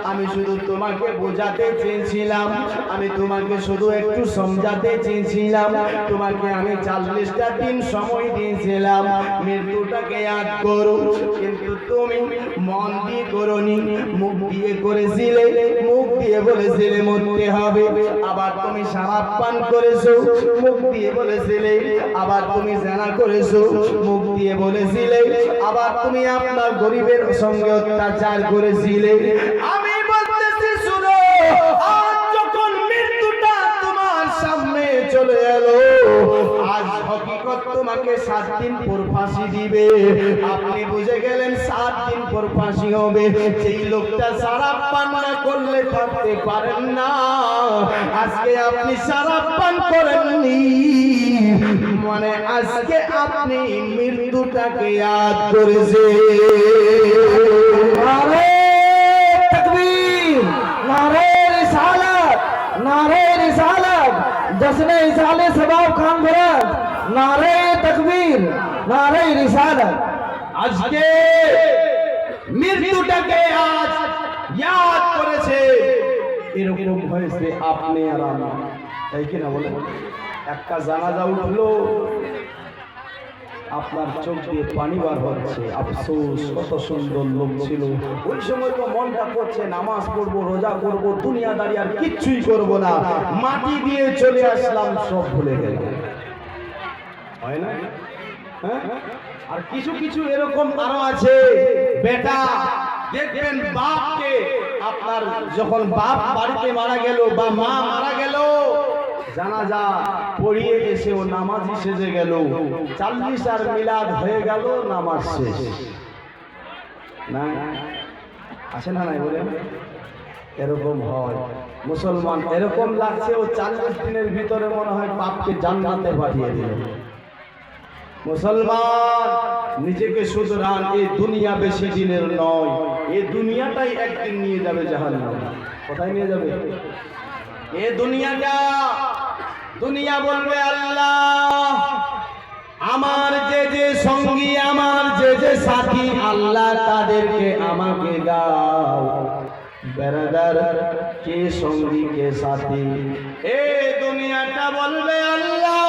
আমি শুধু তোমাকে বোঝাতে চেয়েছিলাম, আমি তোমাকে শুধু একটু সমঝাতে চেয়েছিলাম। তোমাকে আমি 40টা দিন সময় দিয়েছিলাম মৃত্যুটাকে ইয়াদ করো, কিন্তু তুমি মন দিয়ে করোনি, মুখ দিয়ে করেছিলে, মুখ দিয়ে বলেছিলে মরতে হবে। আবার তুমি শরাব পান করেছো, মুখ দিয়ে বলেছিলে। আবার তুমি জেনা করেছো, মুখ দিয়ে বলেছিলে। আবার তুমি আপনার গরিবের সঙ্গে অত্যাচার করেছিলে। আমি বলতেছি, শুনো, আজ যখন মৃত্যুটা তোমার সামনে চলে এলো, আজ হকিকত তোমাকে 7 দিন পর ফাঁসি দিবে। আপনি বুঝে গেলেন 7 দিন পর ফাঁসি হবে। সেই লোকটা শরাব পান না করলে থাকতে পারেন না। আজকে আপনি শরাব পান করেননি, মানে আজকে আপনি মৃত্যুটাকে ইয়াদ করেছেন। नारे तकबीर, नारे रिसालत, नारे रिसालत, जश्न इसाले सबाब खान भरत, नारे तकबीर, नारे रिसालत। আজকে মৃত্যুটাকে আজ ইয়াদ করেছে। এরকম হয়েছে আপনি আর আমি, তাই কিনা বলে? একটা জানাজা উঠলো, আপনার চোখ দিয়ে পানি বার হচ্ছে, আফসোস, কত সুন্দর লোক ছিল। ওই সময় তো মনটা করছে নামাজ পড়বো, রোজা করবো, দুনিয়াদারি আর কিচ্ছুই করবো না, মাটি দিয়ে চলে আসলাম, সব ভুলে গেল। হয় না? হ্যাঁ? আর কিছু কিছু এরকম আরো আছে, বেটা দেখবেন বাপকে, আপনার যখন বাপ বাড়িতে মারা গেল বা মা মারা গেল, জানাজা পড়িয়ে এসে ও নামাজি সেজে গেল, 40 আর মিলাদ হয়ে গেল, নামাজ শেষ। না আসে না? নাই বলেন? এরকম হয়। মুসলমান এরকম লাগছে ও 40 দিনের ভিতরে মনে হয় বাপকে জান্নাতে পাঠিয়ে দিল। মুসলমান নিজেকে শুধরান, এই দুনিয়া বেশি দিনের নয়, এই দুনিয়াটাই একদিন নিয়ে যাবে জাহান্নামে। কোথায় নিয়ে যাবে? এই দুনিয়াটা, দুনিয়া বলবে আল্লাহ আমার যে যে সঙ্গী, আমার যে যে সাথী, আল্লাহ তাদেরকে আমাকে দাও। বেরাদার, কে সঙ্গী কে সাথী? এই দুনিয়াটা বলবে আল্লাহ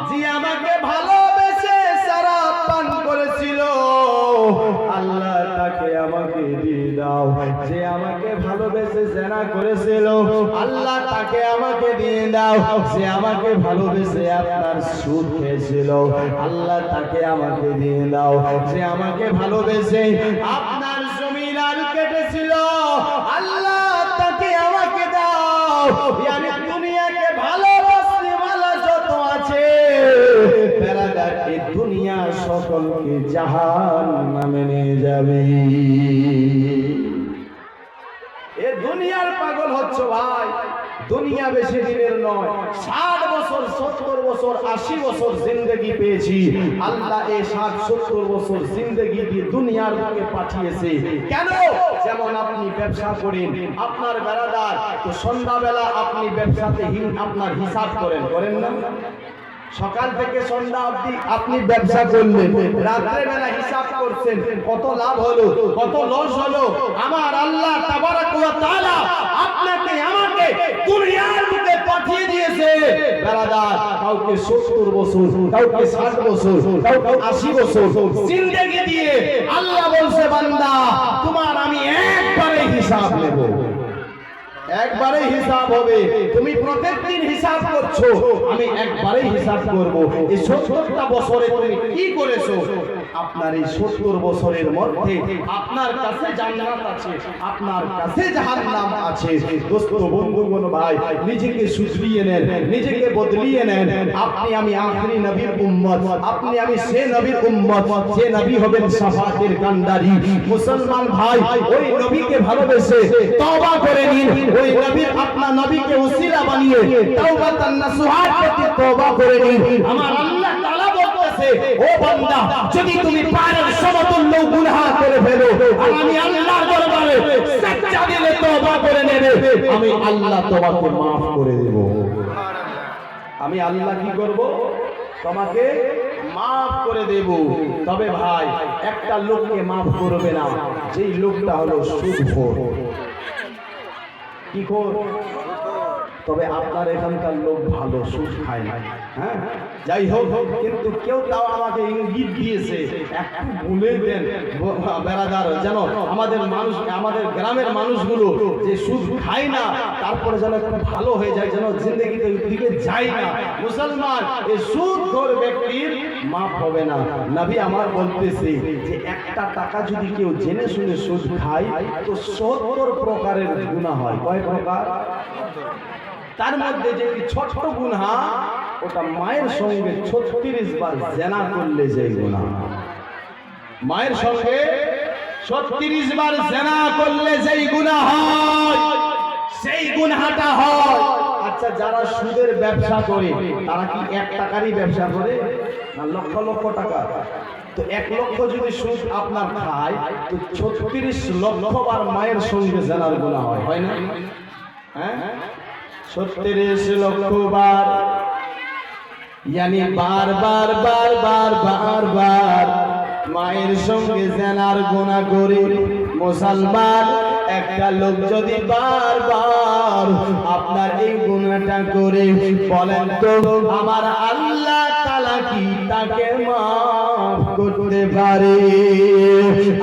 যে আমাকে ভালোবেসে সারা পান করেছিল, আল্লাহ তাকে আমাকে দিয়ে দাও। যে আমাকে ভালোবেসে জেনা করেছিল, আল্লাহ তাকে আমাকে দিয়ে দাও। যে আমাকে ভালোবেসে আপনার সুদ খেয়েছিল, আল্লাহ তাকে আমাকে দিয়ে দাও। যে আমাকে ভালোবেসে আপনার জমিন আর কেটেছিল, আল্লাহ তাকে আমাকে দাও। ইয়ানি দুনিয়াকে ভালোবাসতে वाला যত আছে, বেরাদার, এই দুনিয়া সকলকে জাহান্নামে নিয়ে যাবে। এ দুনিয়ার পাগল হচ্ছে ভাই। দুনিয়া বেশি দিনের নয়, 60 বছর, 70 বছর, 80 বছর জিন্দেগি পেয়েছি। আল্লাহ এই 60-70 বছর জিন্দেগি দিয়ে দুনিয়ার বুকে পাঠিয়েছে। কেন? যেমন আপনি ব্যবসা করেন, আপনার বেরাদার, তো সন্ধ্যাবেলা আপনি ব্যবসাতে আপনার হিসাব করেন না? সকাল থেকে সন্ধ্যা অবধি আপনি ব্যবসা করলেন, রাত্রে বেলা হিসাব করছেন, কত লাভ হলো, কত লস হলো। আমার আল্লাহ তাবারাক ওয়া তাআলা আপনাকে আমাকে দুনিয়ার বুকে পাঠিয়ে দিয়েছে বেরাদার, কাউকে 70 বছর, কাউকে 60 বছর, কাউকে 80 বছর জিন্দেগি দিয়ে আল্লাহ বলছে, বান্দা তোমার আমি একবারে হিসাব নেব, একবারে হিসাব হবে। তুমি প্রত্যেকদিন হিসাব করছো, আমি একবারে হিসাব করব। এই 70টা বছরে তুমি কি করেছো? আপনার এই 70 বছরের মধ্যে আপনার কাছে জান্নাত আছে, আপনার কাছে জাহান্নাম আছে। দোস্ত, বন্ধুগণ, ভাই, নিজেকে শুধরিয়ে নেন, নিজেকে বদলিয়ে নেন। আপনি আমি আখরি নবীর উম্মত, আপনি আমি সে নবীর উম্মত, যে নবী হবেন শাফাতের কান্ডারি। মুসলমান ভাই, ওই নবীকে ভালোবেসে তওবা করে নিন। ওই নবীর, আপনার নবীকে ওসিলা বানিয়ে তাওবাতান নাসুহাত করতে তওবা করে নিন। আমার আল্লাহ তাআলা বলতেছে, ও বান্দা, যদি তুমি পারের সমতুল্য গুনাহ করে ফেলো, আর আমি আল্লাহর দরবারে সচ্চা দিলে তওবা করে নেবে, আমি আল্লাহ তোমাকে maaf করে দেব। আমি আল্লাহ কি করব? তোমাকে maaf করে দেব। তবে ভাই, একটা লোককে maaf করবে না, যেই লোকটা হলো সুদখোর। কি খোর? তবে আপনার এখানকার লোক ভালো, সুদ খায় না। হ্যাঁ, যাই হোক, কিন্তু কেউ তাও আমাকে ইঙ্গিত দিয়েছে, একটু বলে দেন বেরাদার, যেন আমাদের মানুষ, আমাদের গ্রামের মানুষগুলো যে সুদ খায় না, তারপরে যেন একটু ভালো হয়ে যায়, যেন জিন্দগিতে দিকে যায় না। মুসলমান, এই সুদখোর ব্যক্তির মাফ হবে না। নবী আমার বলতেছে যে একটা টাকা যদি কেউ জেনে শুনে সুদ খায়, তো 70 প্রকারের গুনাহ হয়। কয় প্রকার? তার মধ্যে যে ছোট গুনাহ, ওটা মায়ের সঙ্গে 36 বার জিনা করলে যে গুনাহ, মায়ের সঙ্গে 36 বার জিনা করলে যেই গুনাহ হয়, সেই গুনাহটা হয়। আচ্ছা, যারা সুদের ব্যবসা করে, তারা কি 1 টাকারই ব্যবসা করে না লক্ষ লক্ষ টাকা? তো 1 লক্ষ যদি সুদ আপনার খায়, তো 36 লক্ষ বার মায়ের সঙ্গে জিনার গুনাহ হয়। হয় না? হ্যাঁ, 36 লক্ষ বার, यानी बार बार बार बार बार बार माয়ের সঙ্গে জিনার গুনাহ করে। মুসলমান, একটা লোক যদি বারবার আপনার এই গুনাহটা করে বলেন তো আমার আল্লাহ তাআলা কি তাকে মাফ করতে পারে?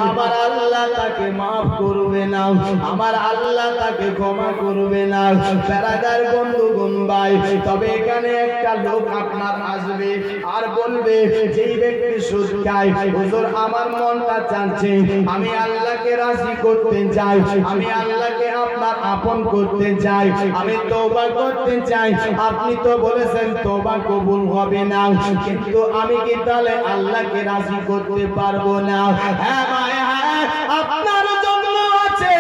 আমার আল্লাহ তাকে মাফ করবে না, আমার আল্লাহ তাকে ক্ষমা করবে না। বেরাদার বন্ধুগণ ভাই, তবে এখানে একটা লোক আপনার আসবে আর বলবে, যেই ব্যক্তি সুদ খায়, হুজুর আমার মনটা চাচ্ছে আমি আল্লাহকে রাজি করতে চাই, আমি আল্লাহকে আপনার আপন করতে চাই, আমি তওবা করতে চাই। আপনি তো বলেছেন তওবা কবুল হবে না, কিন্তু আমি কি তাহলে আল্লাহকে রাজি করতে পারবো না? হ্যাঁ ভাই হ্যাঁ, আপনার জন্য আছে,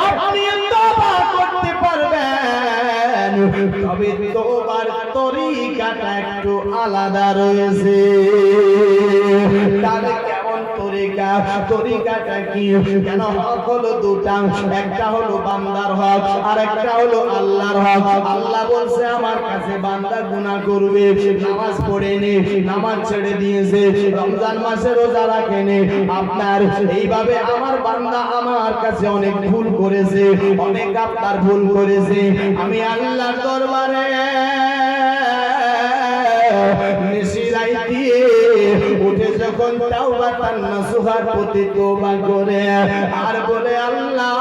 আপনি তওবা করতে পারবেন, তবে তওবার তরিকাটা একটু আলাদা রয়েছে। তাহলে কেমন তরিকা? তরিকাটা কি? কেন হক হলো দুটা, একটা হলো বান্দার হক আর একটা হলো আল্লাহর হক। আল্লাহ বলছে আমার কাছে বান্দা গুনাহ করবে, নামাজ পড়েনি, নামাজ ছেড়ে দিয়েছে, রমজান মাসে রোজা রাখেনি, আপনার এইভাবে আমার বান্দা আমার কাছে অনেক ভুল করেছে, অনেক আপনার ভুল করেছে। আমি আল্লাহর দরবারে নিশিরাই দিয়ে উঠে যখন তাওবাতান নাসুহার প্রতি তওবা করে আর বলে আল্লাহ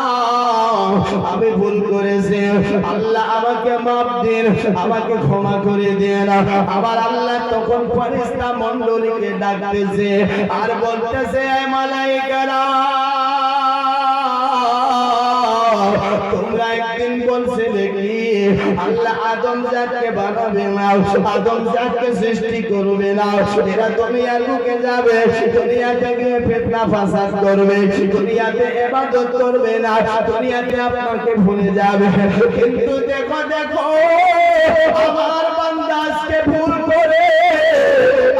আমি ভুল করেছি, আল্লাহ আমাকে মাফ দিন, আমাকে ক্ষমা করে দেন। আবার আল্লাহ তখন ফেরেশতা মণ্ডলীকে ডাকতেছে আর বলতেছে মালায়েকারা তোমরা একদিন বলছিলে কি আল্লাহ আদম জাতকে বানাবে না, আদম জাতকে সৃষ্টি করবে না, এরা দুনিয়ার বুকে যাবে, দুনিয়া থেকে ফিতনা ফাসাদ করবে, দুনিয়াতে ইবাদত করবে না, দুনিয়াতে আপনাকে ভুলে যাবে। কিন্তু দেখো দেখো আমার বান্দা আজকে ভুল করে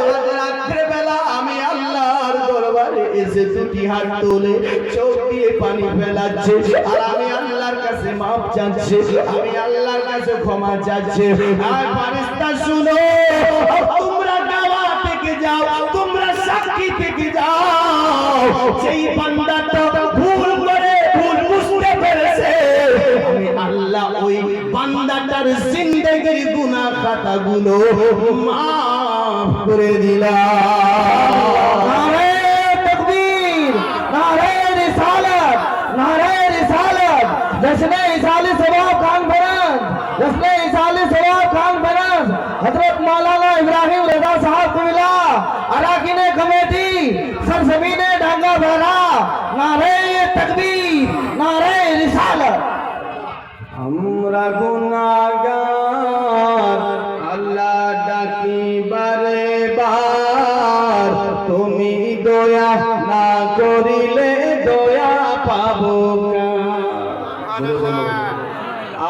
আজ রাত্রে বেলা আমি আল্লাহর দরবারে এসে দুটি হাত তুলে চোখ দিয়ে পানি ফেলাচ্ছে আর আমি আল্লাহর কাছে মাফ চাচ্ছি, আমি আল্লাহর কাছে ক্ষমা চাচ্ছি। আর ফেরেশতা শুনো, তোমরা গাওয়া থেকে যাও, তোমরা সাক্ষী থেকে যাও, সেই বান্দাটা ভুল করে ভুল বুঝতে পেরেছে, আমি আল্লাহ ওই বান্দাটার জিন্দেগির গুনাহ খাতাগুলো মাফ করে দিলাম। नारे तकबीर, नारे रिसालत, नारे रिसालत, जश्न-ए इसाले सवाब कॉन्फ्रेंस, जश्न-ए इसाले सवाब कॉन्फ्रेंस, हजरत मौलाना इब्राहिम रजा साहब कुमिल्ला, अराकीन कमेटी, सरजमीन डांगा बहरा, नारे तकबीर, नारे रिसालत। আমরা গুনাহগার আল্লাহ ডাকি বারে বার, তুমি দয়া না করিলে দয়া পাবো কার?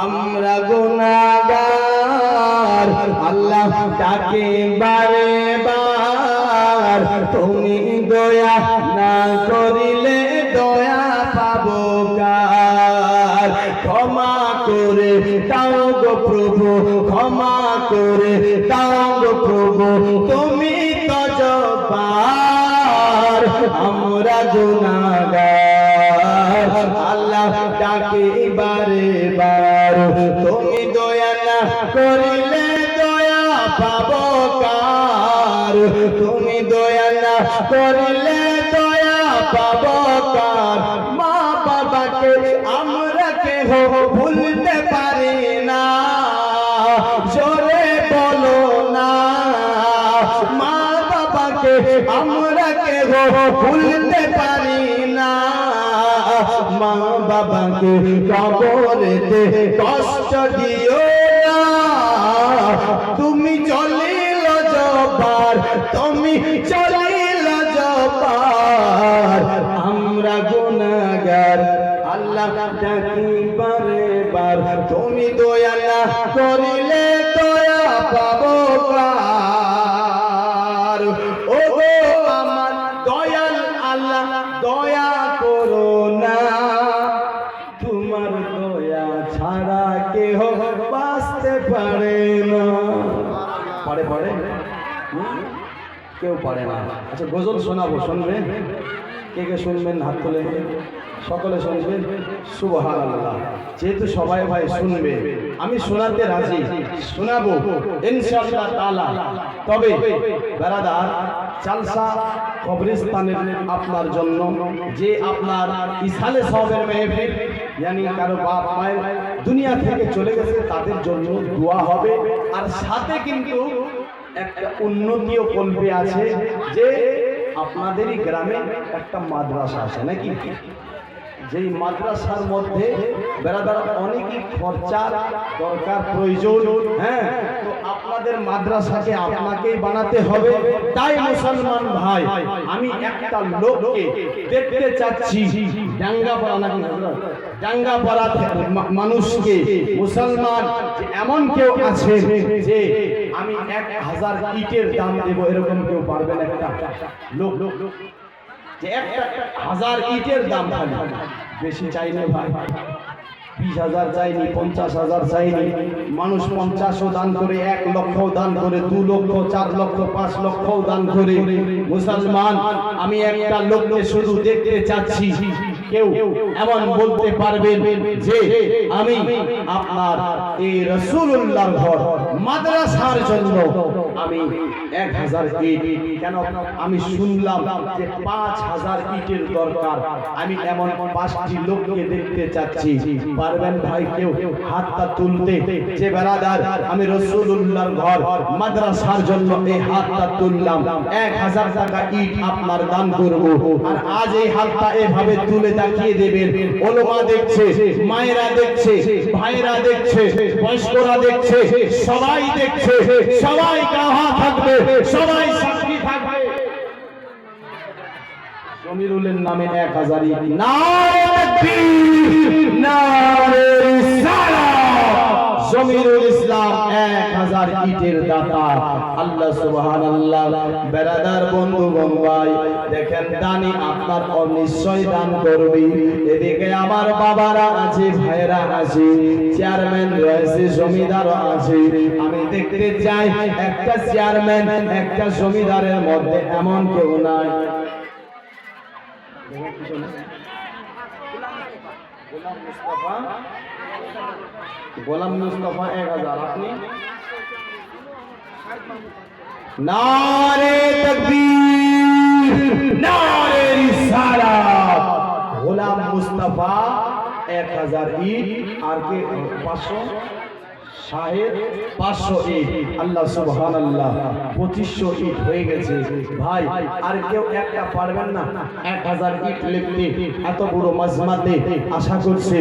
আমরা গুনাহগার আল্লাহ ডাকি বারে বার, তুমি দয়া না করিলে দয়া পাবো কার? ক্ষমা করে দাও গো প্রভু, ক্ষমা করে দাও গো প্রভু, তুমি তো জব্বার, আমরা গুনাহগার আল্লাহ ডাকি বারে বার, তুমি দয়া না করিলে দয়া পাবো কার? তুমি দয়া না করিলে দয়া পাবো কার? মা বাবাকে আমরা কেহ ভুলতে পারি না, জোরে বলো না। মা বাবাকে আমরা কেহ ভুলতে পারি না, মা বাবাকে কবরেতে কষ্ট দিও না। তুমি চলিল জব্বার, তুমি চলিল জব্বার, আমরা গুনাহগার আল্লাহ ডাকি বারে বার, তুমি দয়া না করিলে দয়া পাবো কার? ও গো আমার দয়াল আল্লাহ দয়া করো না, তোমার দয়া ছাড়া কেহ বাঁচতে পারে না। পারে পারে কেউ পারে না। আচ্ছা গজল শোনাবো, শুনবেন? কে কে শুনবেন হাত তুলে? সকলে শুনবেন সুবহানাল্লাহ। যেহেতু সবাই ভাই শুনবে, আমি শোনাতে রাজি, শোনাবো ইনশাআল্লাহ তাআলা। তবে বেরাদার, জালসা কবরস্থানের আপনার জন্য যে আপনার ইসালে সওয়াবের মেহফিল, यानी কারো বাপ মায়ের দুনিয়া থেকে চলে গেছে তাদের জন্য দোয়া হবে। আর সাথে কিন্তু একটা উন্নতিও কল্পে আছে যে আপনাদেরই গ্রামে একটা মাদ্রাসা আছে নাকি, যেই মাদ্রাসার মধ্যে বেরাদার অনেকই খরচার দরকার প্রয়োজন। হ্যাঁ, তো আপনাদের মাদ্রাসাকে আপনাকেই বানাতে হবে। তাই মুসলমান ভাই, আমি একটা লোককে দেখতে চাচ্ছি ডাঙ্গাপাড়া, নাকি ডাঙ্গাপাড়া মানুষকে, মুসলমান যে এমন কেউ আছে যে আমি 1000 ইটের দাম দেব, এরকম কেউ পারবেন? একটা লোক যে 1000 ইটের দাম, খালি বেশি চাইনি ভাই, 20,000 চাইনি, 50,000 চাইনি। মানুষ 50ও দান করে, 1 লক্ষও দান করে, 2 লক্ষ, 4 লক্ষ, 5 লক্ষও দান করে। মুসলমান, আমি একটা লোককে শুধু দেখতে চাচ্ছি, কেউ এমন বলতে পারবেন যে আমি আপনার এই রাসূলুল্লাহর ঘর মাদ্রাসার জন্য আমি 1000 ইট, কেন আমি শুনলাম যে 5000 ইটের দরকার, আমি এমন 5টি লোককে দেখতে চাচ্ছি, পারবেন ভাই কেউ হাতটা তুলতে যে বেরাদার আমি রাসূলুল্লাহর ঘর মাদ্রাসার জন্য এই হাতটা তুললাম, 1000 টাকা ইট আপনার দান করব। আর আজ এই হাতটা এভাবে তুলে দেখিয়ে দেবেন, ওলামা দেখছে, মায়েরা দেখছে, ভাইরা দেখছে, বয়স্করা দেখছে, সবাই দেখছে, সবাই গাওয়া থাকবে, সবাই সাক্ষী থাকবে। জমিরুলের নামে 1000 ইট। নারে তাকবীর, নারে রিসালাত। জমিরুল ইসলাম 1000 ইটের দাতা। আল্লাহ সুবহানাল্লাহ। বেরাদার বন্ধুগণ ভাই, দেখেন দানি আপনার অনিশ্চয় দান করবে। এদিকে আমার বাবারা আছে, ভাইরা আছে, চেয়ারম্যান রয়েছে, জমিদার আছে। আমি দেখতে চাই একটা চেয়ারম্যান, একটা জমিদারের মধ্যে এমন কেউ নাই। গোলাম মুস্তাফা 1000, আপনি? নারে তাকবীর, নারে রিসালাত। গোলাম মুস্তাফা 1000 ইট, আর কে 500, শাহেদ 500 ইট। আল্লাহ সুবহানাল্লাহ, 2500 ইট হয়ে গেছে ভাই। আর কেউ একটা পারবেন না 1000 ইট লিখতে? এত বড় মাজমাতে আশা করছে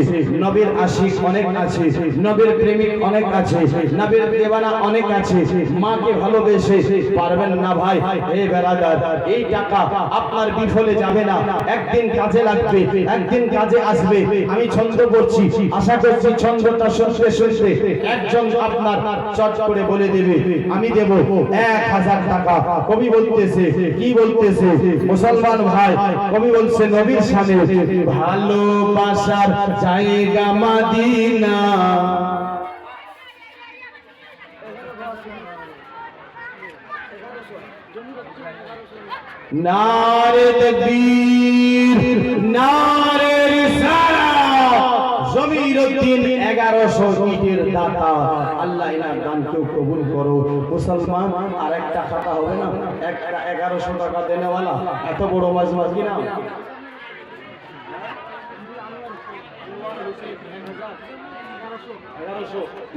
নবীর আশিক অনেক আছে, নবীর প্রেমিক অনেক আছে, নবীর দেওয়ানা অনেক আছে, মাকে ভালোবেসে পারবেন না ভাই? এই বেরাদার, এই টাকা আপনার বিফলে যাবে না, একদিন কাজে লাগবে, একদিন কাজে আসবে। আমি ছন্দ করছি, আশা করছি ছন্দটা শুনতে শুনতে একজন আপনার চট করে বলে দেবে আমি দেব 1000 টাকা। কবি বলতেছে, কি বলতেছে মুসলমান ভাই? কবি বলছে নবীর শানে, ভালোবাসার জায়গা মদিনা, নারে তাকবীর, নারে রিসালাত। জমিরুদ্দিন 1100 ইটের দাতা। আল্লাহ এনার দানকেও কবুল করো। মুসলমান, আর একটা খাতা হবে না? একটা 1100 টাকা দেনেওয়ালা, এত বড় মাজমা কিনা?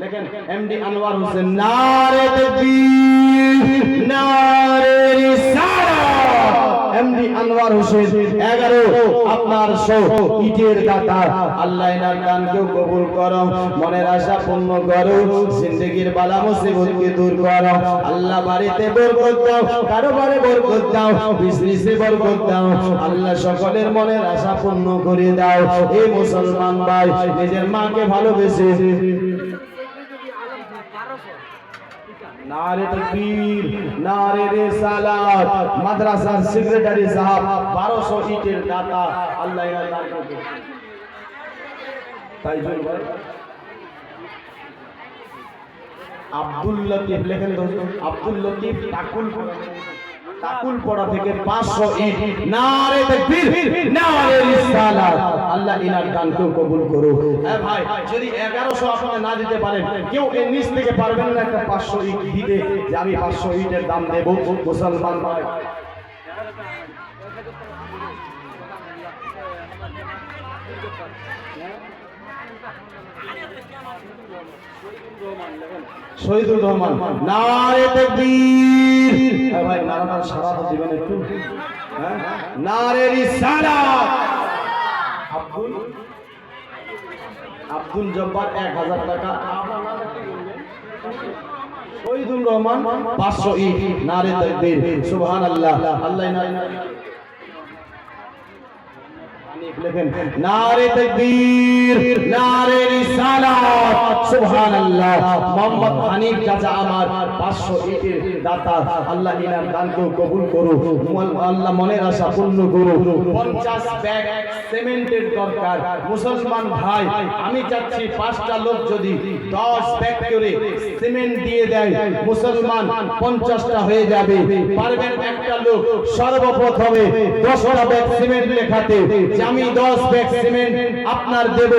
लेकिन एमडी अनवर हुसैन, नारे तकबीर, नारे रिसालात। एमडी अनवर हुसैन 11 আপনার 100 ইটের দাতা। আল্লাহ এনার দানকেও কবুল করো, মনের আশা পূর্ণ করো, জিন্দেগীর বালা মুসিবতকে দূর করো। আল্লাহ বাড়িতে বরকত দাও, কারোবারে বরকত দাও, বিজনেসে বরকত দাও। আল্লাহ সকলের মনের আশা পূর্ণ করে দাও। এই মুসলমান ভাই, নিজের মাকে ভালোবেসে नारे तकबीर, नारे रिसालात। মাদ্রাসার সেক্রেটারি সাহেব 1200 ইটের দাতা। আল্লাহ এর দান করবে। তাই জন্য আব্দুল লতিফ লেখেন, আব্দুল লতিফ টাকুল কাকুলপাড়া থেকে 500 ইট। নারে তাকবীর, নারে রিসালাত। আল্লাহ ইনার দানকেও কবুল করো। হ্যাঁ ভাই, যদি 1100 আপনারা না দিতে পারেন, কেউ এর নিচ থেকে পারবেন না একটা 500 ইট দিতে, যে আমি 500 ইটের দাম দেব মুসলমান ভাই। শহীদুর রহমান, নারে তাকবীর। হ্যাঁ ভাই, নারাটা সারা তো দিবেন একটু। হ্যাঁ, নারে রিসালাত। আব্দুল জব্বার 1000 টাকা। শহীদুর রহমান 500 ইট। নারে তাকবীর, সুবহানাল্লাহ। আল্লাহ লেখেন নারে তাকবীর, নারে রিসালাত, সুবহানাল্লাহ। মোহাম্মদ হানিফ চাচা আমার 500 ইটের দাতা। আল্লাহ ইনার দানকেও কবুল করো। আল্লাহ মনের আশা পূর্ণ করো। 50 ব্যাগ সিমেন্টের দরকার মুসলমান ভাই। আমি চাচ্ছি 5টা লোক যদি 10 ব্যাগ করে সিমেন্ট দিয়ে দেয়, মুসলমান 50টা হয়ে যাবে। পারবেন একটা লোক সর্বপ্রথমে 10টা ব্যাগ সিমেন্ট লেখাতে, আমি 10 ব্যাগ সিমেন্ট আপনার দেব।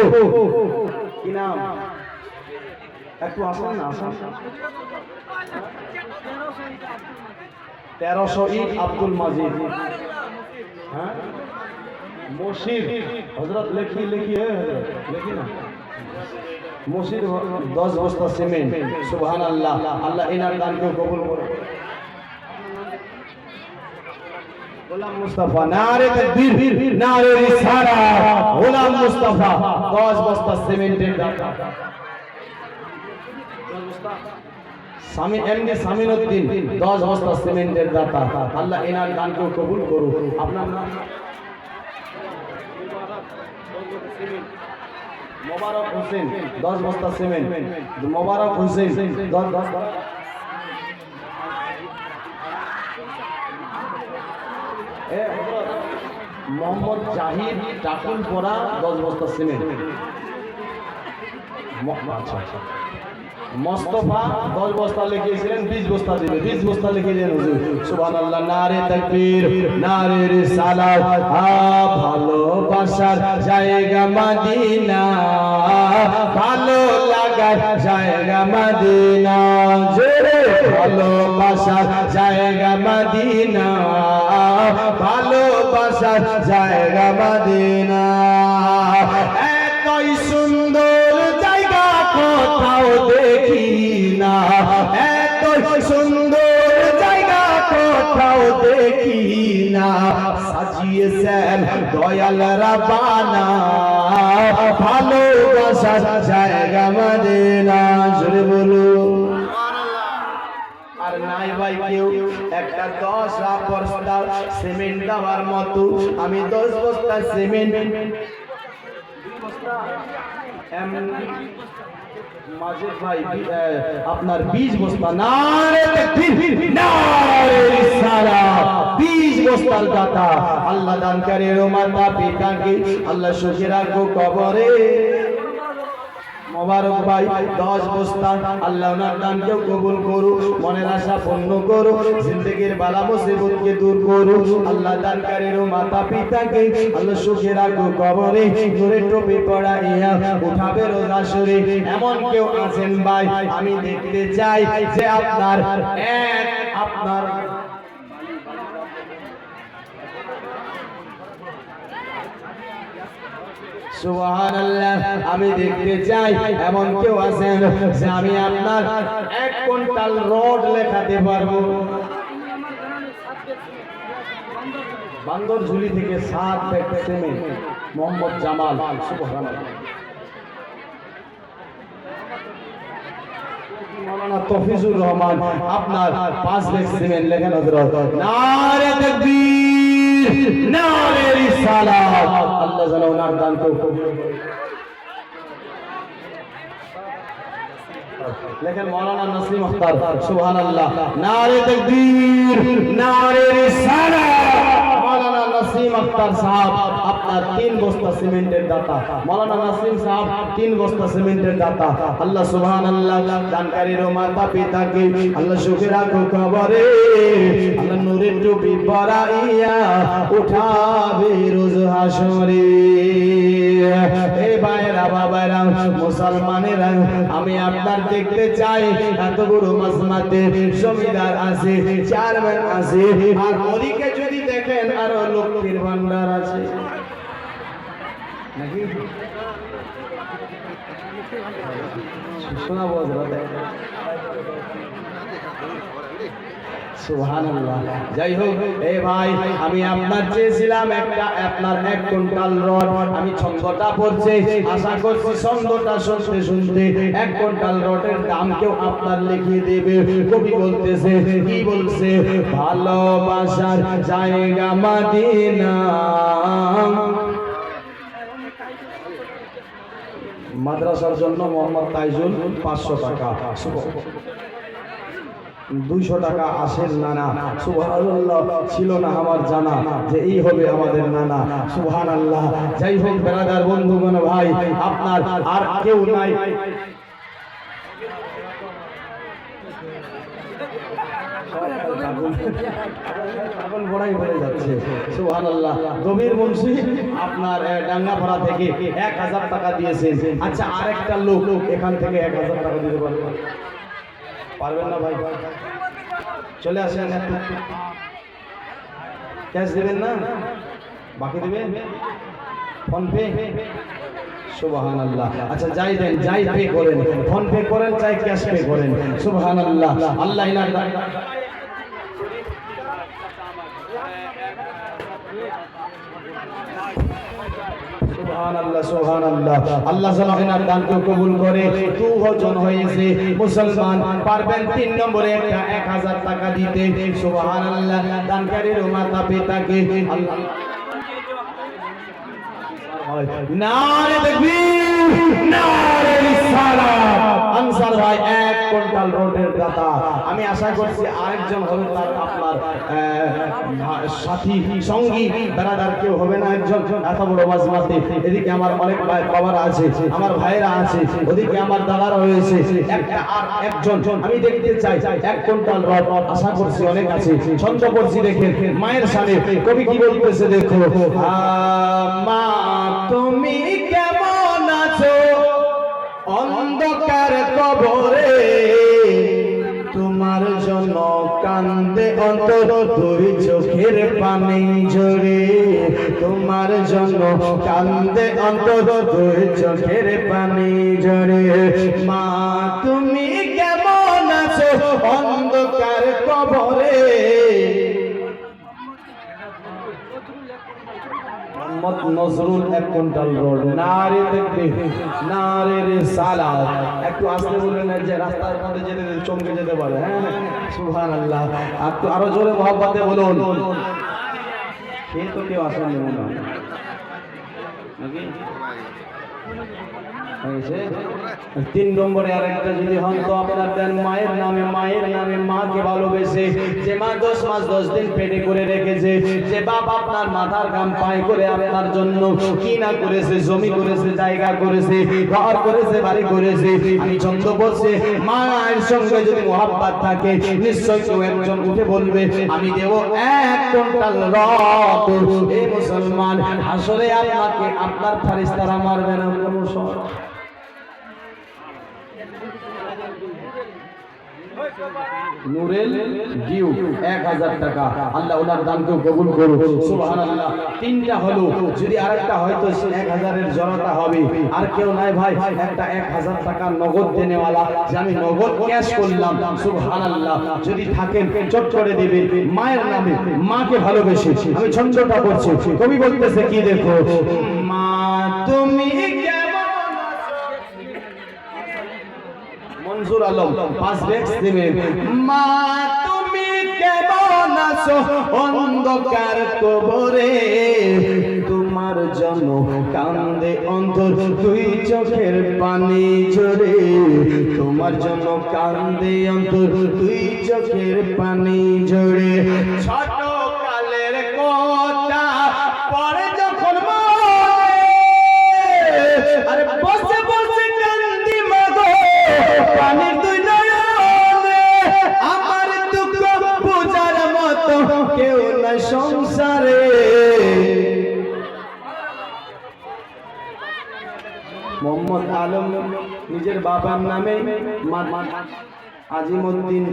কি নাম? একটু আসুন না, আসুন। 1300 ইট আব্দুল মাজিদ। হ্যাঁ, মসজিদ হযরত লিখি না। মসজিদ 10 বস্তা সিমেন্ট। সুবহানাল্লাহ। আল্লাহ ইনার দানকে কবুল করুন। গোলাম মুস্তাফা, নারে তাকবীর, নারে রিসালাত। গোলাম মুস্তাফা 10 বস্তা সিমেন্টের দাতা। স্বামী এমনি সামিনুদ্দিন 10 বস্তা সিমেন্টের দাতা। আল্লাহ এনার দানকেও কবুল করুন। আপনার নাম? মোবারক হোসেন 10 বস্তা সিমেন্ট। মোবারক হোসেন 10। মোহাম্মদ জাহিদ টাকুলপাড়া 10 বস্তা সিমেন্ট। মোস্তফা 10 বস্তা লিখিয়েছিলেন, 20 বস্তা দিবে। 20 বস্তা লিখে দেন হুজুর। সুবহানাল্লাহ। নারে তাকবীর, নারে রিসালাত। ভালোবাসার জায়গা মদিনা, ভালো লাগার জায়গা মদিনা, জোরে ভালোবাসার জায়গা মদিনা, ভালোবাসার জায়গা মদিনা। এতই সুন্দর জায়গা কোথাও দেখি না, এতই সুন্দর জায়গা কোথাও দেখি না। সাজিয়েছেন দয়াল রাব্বানা, ভালোবাসার জায়গা মদিনা, জোরে বলুন। আর নাই ভাই কেউ একটা 10 বস্তা সিমেন্ট দেওয়ার মতো, আমি 10 বস্তা সিমেন্ট, মাজিদ ভাই আপনার 20 বস্তা। নারে তাকবীর, নারে রিসালাত। 20 বস্তার দাতা। আল্লাহ দানকারীর মাতা পিতাকে আল্লাহ সুখে রাখো কবরে। মোবারক ভাই 10 বস্তা। আল্লাহ ওনার দানকেও কবুল করো, মনের আশা পূর্ণ করো, জিন্দেগির বালা মুসিবতকে দূর করো। আল্লাহ দানকারীর মাতা পিতাকে আল্লাহ সুখে রাখো কবরে, নূরে টুপি পড়াইয়া উঠাবে রোজ আসরে। এমন কেউ আছেন ভাই, আমি দেখতে চাই যে আপনার সুবহানাল্লাহ, আমি দেখতে চাই এমন কেউ আছেন যে আমি আপনার 1 কুইন্টাল রড লেখাতে পারবো। বান্দর ঝুলি থেকে 7 ব্যাগ সিমেন্ট। মোহাম্মদ জামাল, সুবহানাল্লাহ। মাওলানা তফিজুর রহমান আপনার 5 ব্যাগ সিমেন্ট লেখেন হযরত। নারে তাকবীর, নারে রিসালাত। আল্লাহ যেন ওনার দানকে কবুল করে। লেখেন মাওলানা নাসিম আখতার, সুবহানাল্লাহ। নারে তাকবীর, নারে রিসালাত। মাওলানা নাসিম আক্তার সাহেব আপনার 3 বস্তা সিমেন্টের দাতা, মাওলানা নাসিম সাহেব 3 বস্তা সিমেন্টের দাতা। আল্লাহ সুবহানাল্লাহ, দানকারীর মাতা পিতাকে আল্লাহ সুখে রাখো কবরে, আল্লাহ নূরের টুপি পরাইয়া উঠাবে রোজ হাসরে। এ ভাইরা বাবারা মুসলমানেরা, আমি আপনার দেখতে চাই এত বড় মাসমাতে জমিদার আছে, চেয়ারম্যান আছে, আর ওদিকে যদি দেখেন আরো লক্ষ্মীর ভান্ডার আছে নাকি শোনা বলতে সুবহানাল্লাহ। যাই হোক এ ভাই, আমি আপনার চেয়েছিলাম একটা আপনার 1 কুইন্টাল রড, আমি ছন্দটা পড়ছে, আশা করছি ছন্দটা শুনতে শুনতে 1 কুইন্টাল রডের দাম কেউ আপনার লিখিয়ে দেবে। কবি বলতেছে, কি বলছে, ভালোবাসার জায়গা মদিনা, মাদ্রাসার জন্য মোহাম্মদ তাইজুল 500 টাকা, 200 টাকা আসেন নানা। সুবহানাল্লাহ, ছিল না আমার জানা যে এই হবে আমাদের নানা। সুবহানাল্লাহ। যাই হোক ব্রাদার বন্ধুগণ ভাই, আপনার আর কেউ নাই, সুবহানাল্লাহ। গভীর মুন্সি আপনার ডাঙ্গাপাড়া থেকে 1000 টাকা দিয়েছেন। আচ্ছা, আরেকটা লোক এখান থেকে 1000 টাকা দিতে পারবেন না ভাই? চলে আসেন, ক্যাশ দেবেন না, বাকি দেবেন ফোন পে। সুবহানাল্লাহ। আচ্ছা যাই দেন, যাই পে করেন, ফোন পে করেন চাই ক্যাশ পে করেন। সুবহানাল্লাহ। আল্লাহ ইনার সুবহানাল্লাহ, সুবহানাল্লাহ। আল্লাহ জালালিনার দানকে কবুল করে। 2 জন হয়েছে মুসলমান, পারবেন 3 নম্বরে একটা 1000 টাকা দিতে। সুবহানাল্লাহ। দানকারীর মাতা পিতাকে আল্লাহ নারে তাকবীর, নারে রিসালাত। আনসার ভাই 1 কুইন্টাল রোডের দাতা। আমি আশা করছি আরেকজন হবে তার আপনার সাথী সঙ্গী ব্রাদার কেউ হবে না, একজন এত বড় মাঝমাতে। এদিকে আমার অনেক ভাই বাবারা আছে, আমার ভাইরা আছে, ওদিকে আমার দাদারা রয়েছে, একটা আর একজন আমি দেখতে চাই 1 কুইন্টাল রড। আশা করছি অনেক আছে। ছন্দ পড়ছি দেখেন মায়ের সামনে, কবি কি বলতেছে দেখো, মা তুমি কেমন আছো অন্ধকার কবরে, তোমার জন্য কান্দে অন্তর 2 চোখের পানি ঝরে, তোমার জন্য কান্দে অন্তর 2 চোখের পানি ঝরে। মা তুমি কেমন আছো অন্ধকার কবরে, নজরুল 1 কুইন্টাল রোড। নারে তাকবীর, নারে রিসালাত। একটু আস্তে বলবেন, যে রাস্তার মধ্যে যেতে চমকে যেতে পারে। হ্যাঁ, সুবহানাল্লাহ। একটু আরো জোরে মহব্বতে বলুন। কে তো কেউ আসেন নাকি? 3 নম্বরে আরেকটা যদি হন তো আপনার দেন মায়ের নামে মাকে ভালোবেসে, যে মা 10 মাস 10 দিন পেটে করে রেখেছে, যে বাপ আপনার মাথার ঘাম পায় করে আপনার জন্য কি না করেছে, জমি করেছে, জায়গা করেছে, ঘর করেছে, বাড়ি করেছে। আমি ছন্দ বলছে, মায়ের সঙ্গে যদি মহব্বত থাকে নিশ্চয় কেউ একজন উঠে বলবে আমি দেব 1 কুইন্টাল রড। এই মুসলমান আসলে আপনাকে আপনার ফারিস্তারা মারবে না। নূরেল ডিউ 1000 টাকা। আল্লাহ ওনার দানকেও কবুল করুন। সুবহানাল্লাহ। 3টা হলো, যদি আরেকটা হয়তো 1000 এর জড়তা হবে। আর কেউ নাই ভাই, একটা 1000 টাকা নগদ দেনেওয়ালা, যে আমি নগদ ক্যাশ করলাম। সুবহানাল্লাহ। যদি থাকেন চট করে দিবেন মায়ের নামে, মাকে ভালোবেসে। আমি ছন্দটা করছি, কবি বলতেছে কি দেখো, মা তুমি মনজুর আলম 5 ব্যাগ দেবেন। মা তুমি কেমন আছো অন্ধকার কবরে, তোমার জন্য কান্দে অন্তর 2 চোখের পানি ঝরে, তোমার জন্য কান্দে অন্তর 2 চোখের পানি ঝরে। ছোট কালের কথা মোহাম্মদ আলম নিজের বাবার নামে আজিমউদ্দিন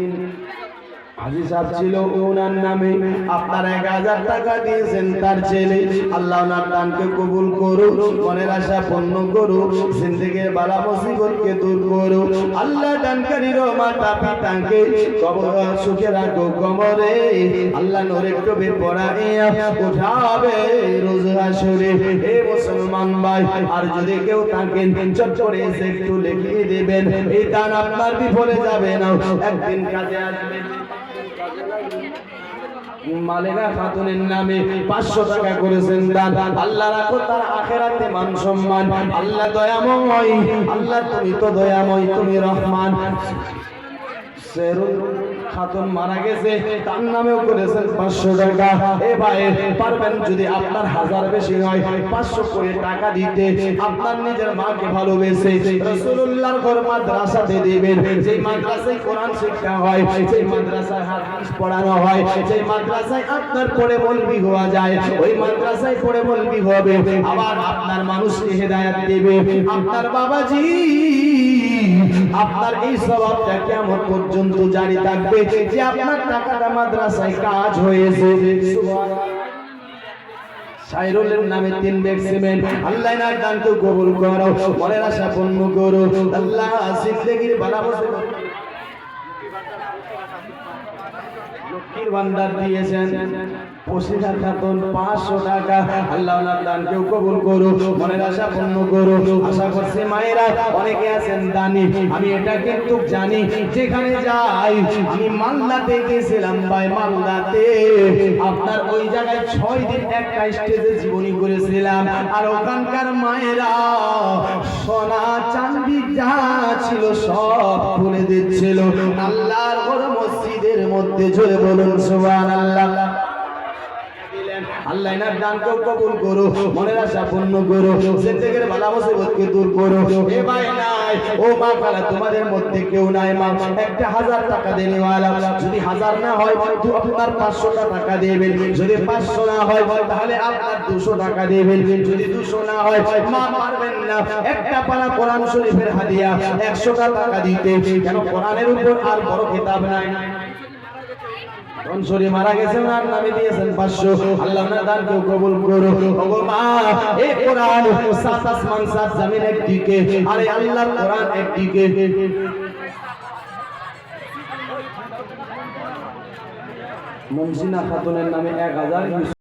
হাজী সাহেব ছিল ওনার নামে আপনার 1000 টাকা দিয়েছেন তার ছেলে আল্লাহ ওনার দানকে কবুল করুন মনের আশা পূর্ণ করুন জিন্দেগির বালা মুসিবতকে দূর করুন আল্লাহ দানকারীর মাতা পিতাকে কবর সুখে রাখো কবরে আল্লাহ নূরের টুপি পরাইয়া উঠাবে রোজ হাসরে হে মুসলমান ভাই আর যদি কেউ তাকে চট করে এসে একটু লিখে দিবেন এই দান আপনার বিফলে যাবে না একদিন কাজে আসবে মালেকা খাতুনের নামে 500 টাকা করেছেন দান আল্লাহ রাখো তার আখিরাতে মান সম্মান আল্লাহ দয়াময় আল্লাহ তুমি তো দয়াময় তুমি রহমান সেরুল খাতুন মারা গেছে তার নামেও করেছেন 500 টাকা এ ভাই পারবেন যদি আপনার 1000 বেশি হয় 500 করে টাকা দিতে আপনার নিজের মাকে ভালোবেসে রাসূলুল্লাহর ঘর মাদ্রাসাতে দিবেন যেই মাদ্রাসায় কোরআন শিক্ষা হয় যেই মাদ্রাসায় হাদিস পড়ানো হয় যেই মাদ্রাসায় আপনার পড়ে বলবি হওয়া যায় ওই মাদ্রাসায় পড়ে বলবি হবে আবার আপনার মানুষকে হেদায়েত দেবে আপনার বাবাজি আপনার এই স্বভাবটা কিয়ামত পর্যন্ত জারি থাকবে যে আপনার টাকাটা মাদ্রাসায় কাজ হয়েছে সাইরুলের নামে 3 ব্যাগ সিমেন্ট আল্লাহ না দানকে কবুল করো মনের আশা পূর্ণ করো আল্লাহ জিন্দেগির বালা মুসিবত লক্ষ্মীর ভান্ডার দিয়েছেন পশিরা খাতুন 500 টাকা আল্লাহ ওনার দানকে কবুল করো মনের আশা পূর্ণ করো আশা করছি মায়েরা অনেকে আছেন দানি আমি এটা কিন্তু জানি যেখানে যাই আমি মালদাতে গেছিলাম ভাই মালদাতে আপনার ওই জায়গায় 6 দিন একটা স্টেজে জীবনী করেছিলাম আর ওখানকার মায়েরা সোনা চাঁদি যা ছিল সব খুলে দিচ্ছিল আল্লাহর ঘর মসজিদের মধ্যে জোরে বলুন সুবহানাল্লাহ আল্লাহ এনার দানকে কবুল করো মনের আশা পূর্ণ করো জিন্দেগির বালা মুসিবতকে দূর করো এ ভাই নাই ও মা খালা তোমাদের মধ্যে কেউ নাই মা একটা 1000 টাকা দেনেওয়ালা যদি 1000 না হয় তো আপনার 500 টাকা দেবেন যদি 500 না হয় তাহলে আপনার 200 টাকা দেবেন যদি 200 না হয় মা পারবেন না একটা পারা কোরআন শরীফের হাদিয়া 100 টাকা দিতে কেন কোরআনের উপর আর বড় কিতাব নাই অনসরি মারা গেছে ওনার নামে দিয়েছেন 500 আল্লাহ ওনার দানকে কবুল করো ওগো মা এই কোরআন সাত আসমান সাত জমিন একদিকে আরে আল্লাহর কোরআন একদিকে মনজিনা খাতুনের নামে 1000